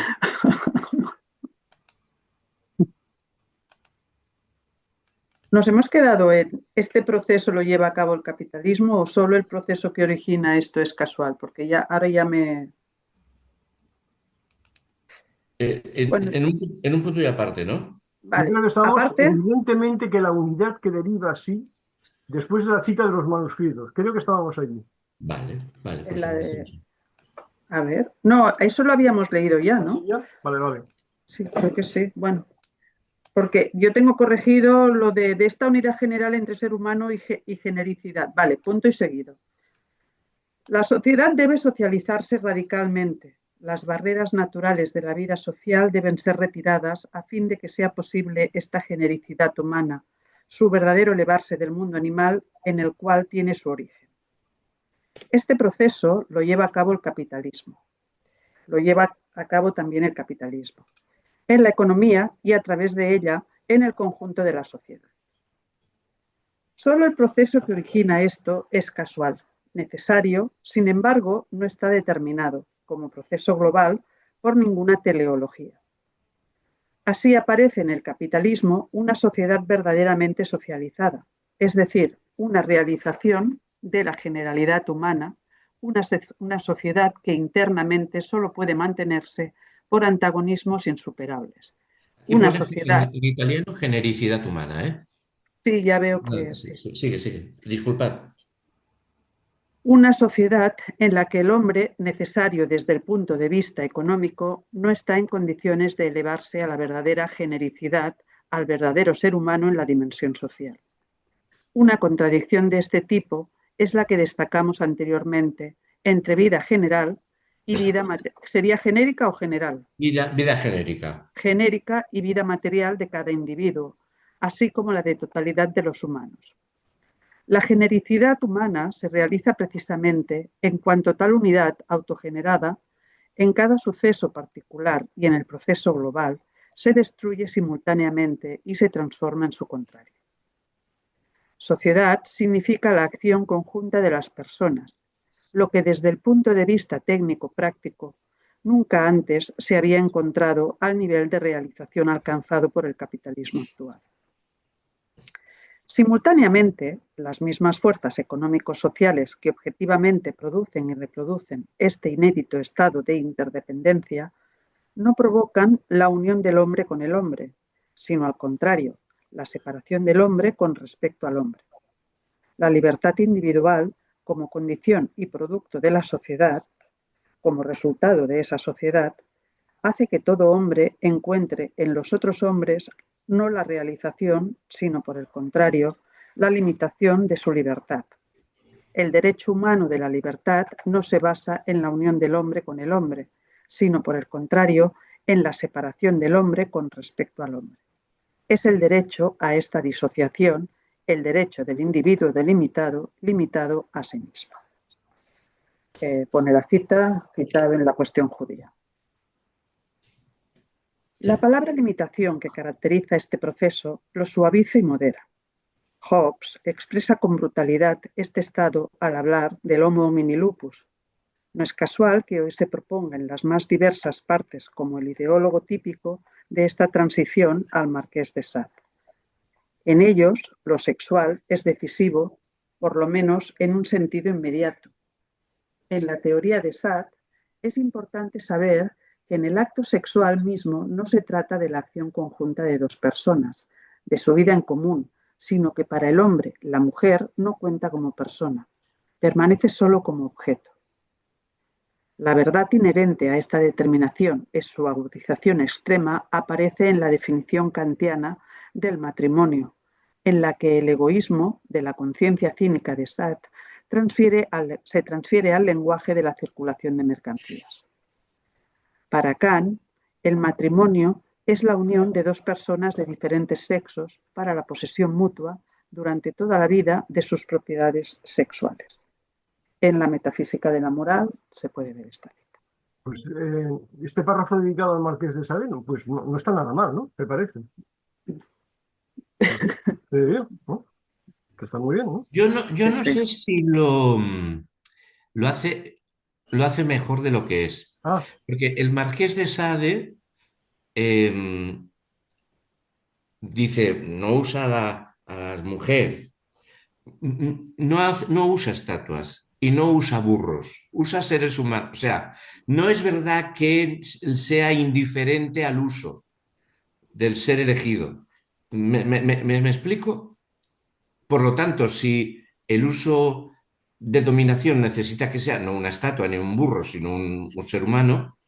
Nos hemos quedado en ¿este proceso lo lleva a cabo el capitalismo o solo el proceso que origina esto es casual? Porque ya ahora ya me. Bueno, En un punto y aparte, ¿no? Yo vale. creo que estamos, Aparte, evidentemente, que la unidad que deriva así, después de la cita de los manuscritos, creo que estábamos allí. Vale, vale, en pues la de. entonces, A ver. No, eso lo habíamos leído ya, ¿Así ¿no? ya? Vale, vale. Sí, creo que sí. Bueno, porque yo tengo corregido lo de esta unidad general entre ser humano y genericidad. Vale, punto y seguido. La sociedad debe socializarse radicalmente. Las barreras naturales de la vida social deben ser retiradas a fin de que sea posible esta genericidad humana, su verdadero elevarse del mundo animal en el cual tiene su origen. Este proceso lo lleva a cabo el capitalismo. Lo lleva a cabo también el capitalismo. En la economía y a través de ella en el conjunto de la sociedad. Solo el proceso que origina esto es casual, necesario, sin embargo, no está determinado como proceso global por ninguna teleología. Así aparece en el capitalismo una sociedad verdaderamente socializada, es decir, una realización de la generalidad humana, una sociedad que internamente solo puede mantenerse por antagonismos insuperables. aquí Una pone sociedad, en italiano genericidad humana, ¿eh? sí, ya veo Vale, que sí, sí. sí, sigue, sigue. Disculpad. Una sociedad en la que el hombre, necesario desde el punto de vista económico, no está en condiciones de elevarse a la verdadera genericidad, al verdadero ser humano en la dimensión social. Una contradicción de este tipo es la que destacamos anteriormente entre vida general y vida material. ¿Sería genérica o general? Vida genérica. Genérica y vida material de cada individuo, así como la de totalidad de los humanos. La genericidad humana se realiza precisamente en cuanto tal unidad autogenerada, en cada suceso particular y en el proceso global, se destruye simultáneamente y se transforma en su contrario. Sociedad significa la acción conjunta de las personas, lo que desde el punto de vista técnico-práctico nunca antes se había encontrado al nivel de realización alcanzado por el capitalismo actual. Simultáneamente, las mismas fuerzas económico-sociales que objetivamente producen y reproducen este inédito estado de interdependencia no provocan la unión del hombre con el hombre, sino al contrario, la separación del hombre con respecto al hombre. La libertad individual, como condición y producto de la sociedad, como resultado de esa sociedad, hace que todo hombre encuentre en los otros hombres no la realización, sino por el contrario, la limitación de su libertad. El derecho humano de la libertad no se basa en la unión del hombre con el hombre, sino por el contrario, en la separación del hombre con respecto al hombre. Es el derecho a esta disociación, el derecho del individuo delimitado, limitado a sí mismo. Pone la cita citada en la cuestión judía. La palabra limitación que caracteriza este proceso lo suaviza y modera. Hobbes expresa con brutalidad este estado al hablar del Homo homini lupus. No es casual que hoy se proponga en las más diversas partes como el ideólogo típico de esta transición al Marqués de Sade. En ellos, lo sexual es decisivo, por lo menos en un sentido inmediato. En la teoría de Sade, es importante saber que en el acto sexual mismo no se trata de la acción conjunta de dos personas, de su vida en común, sino que para el hombre, la mujer no cuenta como persona, permanece solo como objeto. La verdad inherente a esta determinación, en su agudización extrema, aparece en la definición kantiana del matrimonio, en la que el egoísmo de la conciencia cínica de Sade se transfiere al lenguaje de la circulación de mercancías. Para Kant, el matrimonio es la unión de dos personas de diferentes sexos para la posesión mutua durante toda la vida de sus propiedades sexuales. En la metafísica de la moral se puede ver esta cita. Pues este párrafo dedicado al Marqués de Sade, pues no está nada mal, ¿no? ¿Te parece? No sé, te digo, ¿no? Que está muy bien, ¿no? Yo Sí, no sí. sé si lo lo hace mejor de lo que es. Ah, Porque el Marqués de Sade dice, no usa a las mujeres, no usa estatuas y no usa burros, usa seres humanos. O sea, no es verdad que sea indiferente al uso del ser elegido. ¿Me explico? Por lo tanto, si el uso de dominación necesita que sea no una estatua ni un burro, sino un ser humano,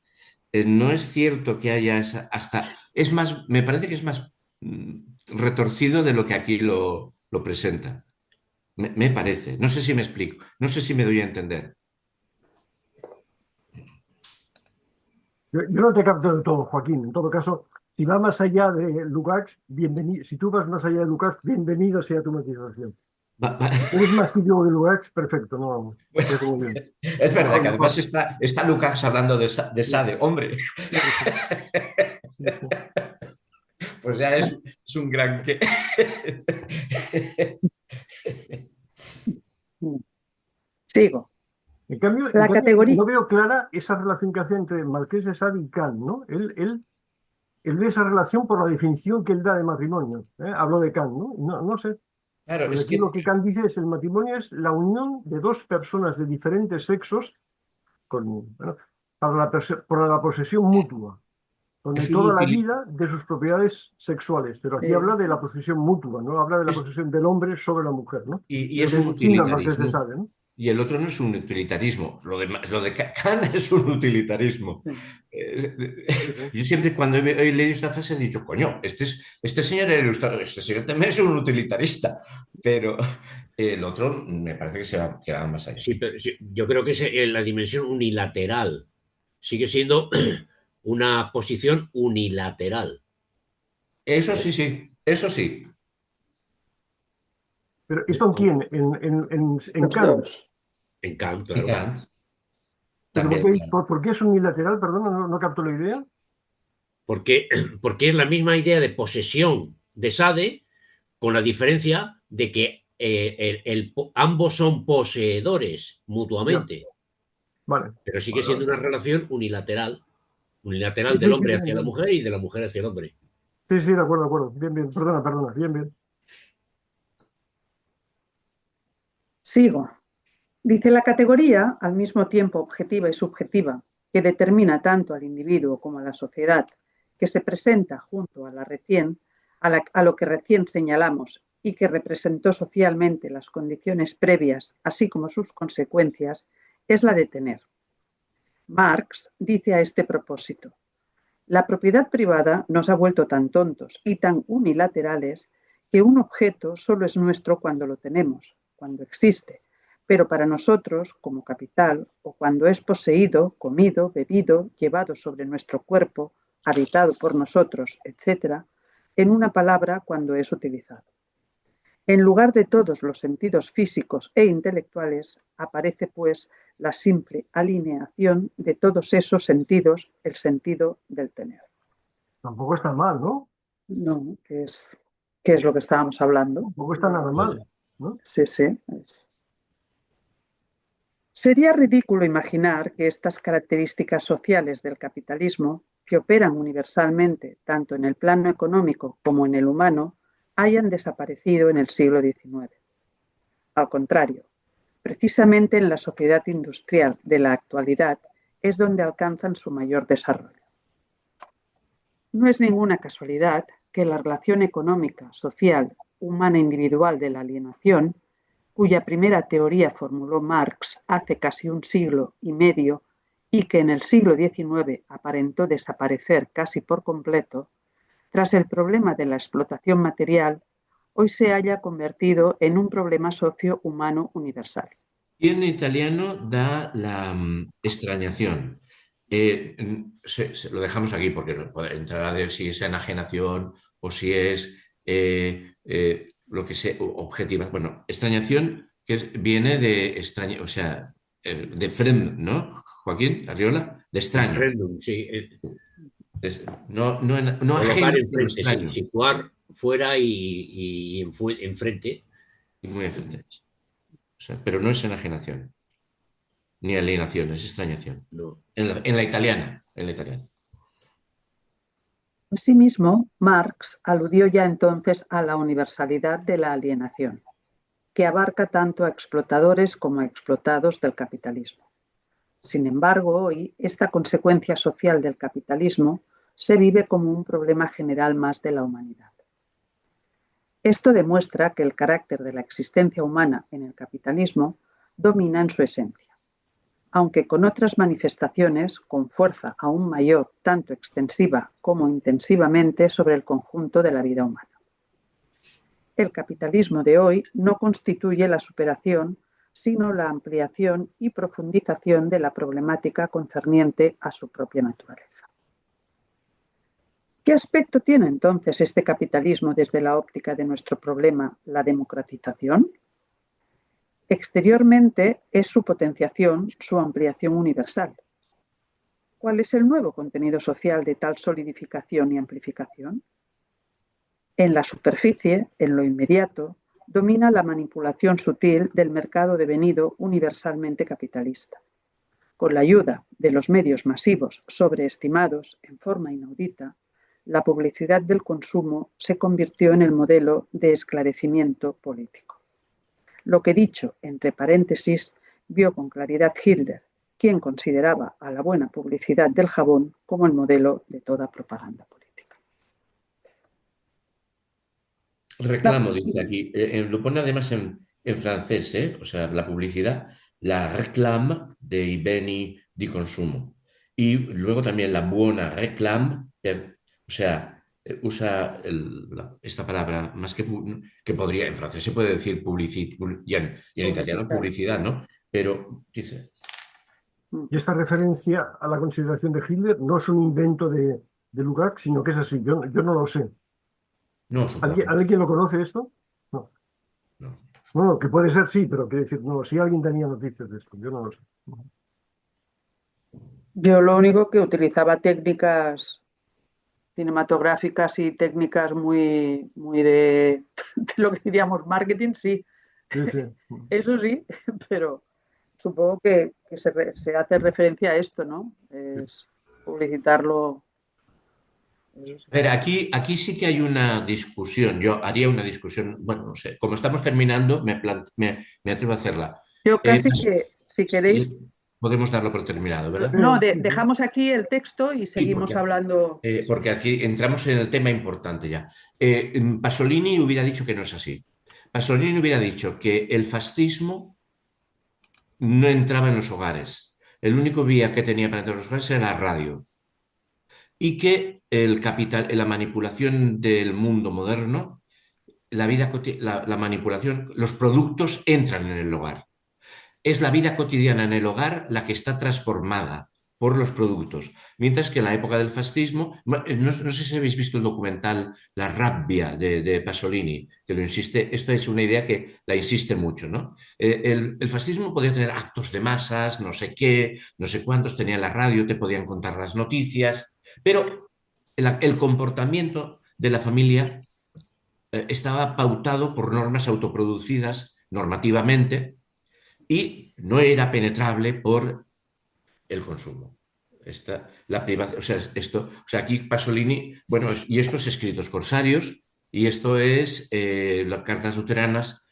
no es cierto que haya hasta, es más, me parece que es más retorcido de lo que aquí lo presenta. Me parece. No sé si me explico. No sé si me doy a entender. yo no te capto del todo, Joaquín. En todo caso, si va más allá de Lukács, bienvenido. Si tú vas más allá de Lukács, bienvenido sea tu motivación. Eres más típico de Lukács, perfecto, no vamos. Bueno, Parece muy bien. es verdad Mejor, que además mejor. está Lucas hablando de Sí, Sade. Hombre, sí, sí, sí, sí. pues ya es un gran que. Sigo. En La cambio, categoría, no veo clara esa relación que hace entre Marqués de Sade y Kant, ¿no? Él ve esa relación por la definición que él da de matrimonio. ¿Eh? Habló de Kant, ¿no? No sé. Claro, Porque es aquí que lo que Kant dice es el matrimonio es la unión de dos personas de diferentes sexos bueno, para la posesión mutua, donde es un toda la vida de sus propiedades sexuales. Pero aquí habla de la posesión mutua, no habla de la es- posesión del hombre sobre la mujer, ¿no? y Lo es que un define al Marqués de utilitarismo. Sade, ¿no? Y el otro no es un utilitarismo. Lo de Kant es un utilitarismo. Sí, sí. Yo siempre cuando he leído esta frase he dicho, coño, este señor era ilustrador, este señor también es un utilitarista. Pero el otro me parece que va más allá. Sí, pero sí, yo creo que es la dimensión unilateral. Sigue siendo una posición unilateral. Eso ¿Eh? sí, sí, eso sí. Pero ¿esto en quién? En los Kant. dos. En Kant, Y claro. Kant ¿Pero también, claro. por qué es unilateral? Perdona, no capto la idea. Porque, porque es la misma idea de posesión de Sade, con la diferencia de que ambos son poseedores Ya, mutuamente, vale. pero sigue Vale, siendo vale. una relación unilateral. Sí, Unilateral sí, del sí, hombre bien, hacia la bien. mujer y de la mujer hacia el hombre. Sí, sí, de acuerdo, de acuerdo. Bien, bien. Perdona. Bien, bien. Sigo. Dice la categoría, al mismo tiempo objetiva y subjetiva, que determina tanto al individuo como a la sociedad, que se presenta junto a a lo que recién señalamos y que representó socialmente las condiciones previas, así como sus consecuencias, es la de tener. Marx dice a este propósito: la propiedad privada nos ha vuelto tan tontos y tan unilaterales que un objeto solo es nuestro cuando lo tenemos, cuando existe, pero para nosotros, como capital, o cuando es poseído, comido, bebido, llevado sobre nuestro cuerpo, habitado por nosotros, etc., en una palabra, cuando es utilizado. En lugar de todos los sentidos físicos e intelectuales, aparece, pues, la simple alineación de todos esos sentidos, el sentido del tener. Tampoco está mal, ¿no? No, que es lo que estábamos hablando. Tampoco está nada mal, ¿no? Sí, sí. Sería ridículo imaginar que estas características sociales del capitalismo, que operan universalmente tanto en el plano económico como en el humano, hayan desaparecido en el siglo XIX. Al contrario, precisamente en la sociedad industrial de la actualidad es donde alcanzan su mayor desarrollo. No es ninguna casualidad que la relación económica, social, humana individual de la alienación, cuya primera teoría formuló Marx hace casi un siglo y medio y que en el siglo XIX aparentó desaparecer casi por completo, tras el problema de la explotación material, hoy se haya convertido en un problema socio-humano universal. Y en italiano da la extrañación. Lo dejamos aquí porque no puede entrar a ver si es enajenación o si es lo que sea, objetiva. Bueno, extrañación viene de extraña, o sea, de friend, ¿no? Joaquín Arriola, de extraño. Referéndum, sí. No Colocar ajeno, sino enfrente, extraño. situar fuera y enfrente. Y muy enfrente. O sea, pero no es enajenación, ni alienación, es extrañación. No. En la italiana, en la italiana. Asimismo, Marx aludió ya entonces a la universalidad de la alienación, que abarca tanto a explotadores como a explotados del capitalismo. Sin embargo, hoy esta consecuencia social del capitalismo se vive como un problema general más de la humanidad. Esto demuestra que el carácter de la existencia humana en el capitalismo domina en su esencia, aunque con otras manifestaciones con fuerza aún mayor, tanto extensiva como intensivamente, sobre el conjunto de la vida humana. El capitalismo de hoy no constituye la superación, sino la ampliación y profundización de la problemática concerniente a su propia naturaleza. ¿Qué aspecto tiene entonces este capitalismo desde la óptica de nuestro problema, la democratización? Exteriormente es su potenciación, su ampliación universal. ¿Cuál es el nuevo contenido social de tal solidificación y amplificación? En la superficie, en lo inmediato, domina la manipulación sutil del mercado devenido universalmente capitalista. Con la ayuda de los medios masivos sobreestimados en forma inaudita, la publicidad del consumo se convirtió en el modelo de esclarecimiento político. Lo que, dicho entre paréntesis, vio con claridad Hitler, quien consideraba a la buena publicidad del jabón como el modelo de toda propaganda política. Reclamo, dice aquí. Lo pone además en francés, o sea, la publicidad, la réclame dei beni di consumo. Y luego también la buena réclame, o sea, usa esta palabra más que podría, en francés se puede decir publicité, y en italiano publicidad, ¿no? Pero dice... Y esta referencia a la consideración de Hitler no es un invento de Lukács, sino que es así. Yo no lo sé. No, supongo. ¿Alguien lo conoce esto? No. No. Bueno, que puede ser sí, pero quiero decir, no, si alguien tenía noticias de esto, yo no lo sé. Yo lo único que utilizaba técnicas cinematográficas y técnicas muy de lo que diríamos marketing, sí. Sí, sí. Eso sí, pero supongo que se hace referencia a esto, ¿no? Es publicitarlo. Pero aquí sí que hay una discusión. Yo haría una discusión, bueno, no sé, como estamos terminando, me atrevo a hacerla. Yo casi que, si queréis... Podemos darlo por terminado, ¿verdad? No, dejamos aquí el texto y seguimos hablando. Porque aquí entramos en el tema importante ya. Pasolini hubiera dicho que no es así. Pasolini hubiera dicho que el fascismo no entraba en los hogares. El único vía que tenía para entrar en los hogares era la radio. Y que la manipulación del mundo moderno, la manipulación, los productos entran en el hogar. Es la vida cotidiana en el hogar la que está transformada por los productos. Mientras que en la época del fascismo, no sé si habéis visto el documental La rabbia de Pasolini, que lo insiste, esto es una idea que la insiste mucho, ¿no? El fascismo podía tener actos de masas, no sé qué, no sé cuántos, tenía la radio, te podían contar las noticias, pero el comportamiento de la familia estaba pautado por normas autoproducidas normativamente y no era penetrable por el consumo. O sea, aquí Pasolini, bueno, y estos escritos corsarios, y esto es las cartas luteranas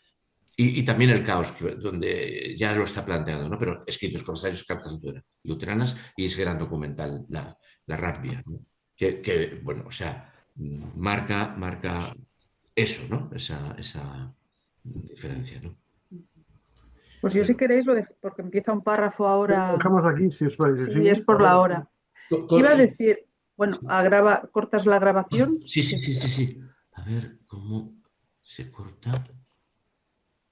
y también el caos, donde ya lo está planteando, ¿no? Pero escritos corsarios, cartas luteranas y ese gran documental, la rabbia, ¿no? Que, bueno, o sea, marca eso, ¿no? Esa diferencia, ¿no? Pues yo, si queréis, porque empieza un párrafo ahora. Lo dejamos aquí, si os parece. Sí, es por la hora. Iba a decir, bueno, ¿cortas la grabación? Sí. A ver, ¿cómo se corta?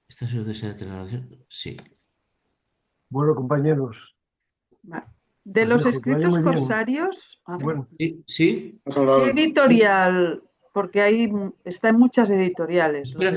¿Esta es de la grabación? Sí. Bueno, compañeros. De los escritos corsarios, bueno, sí. ¿Qué editorial? Porque ahí está en muchas editoriales. Espera,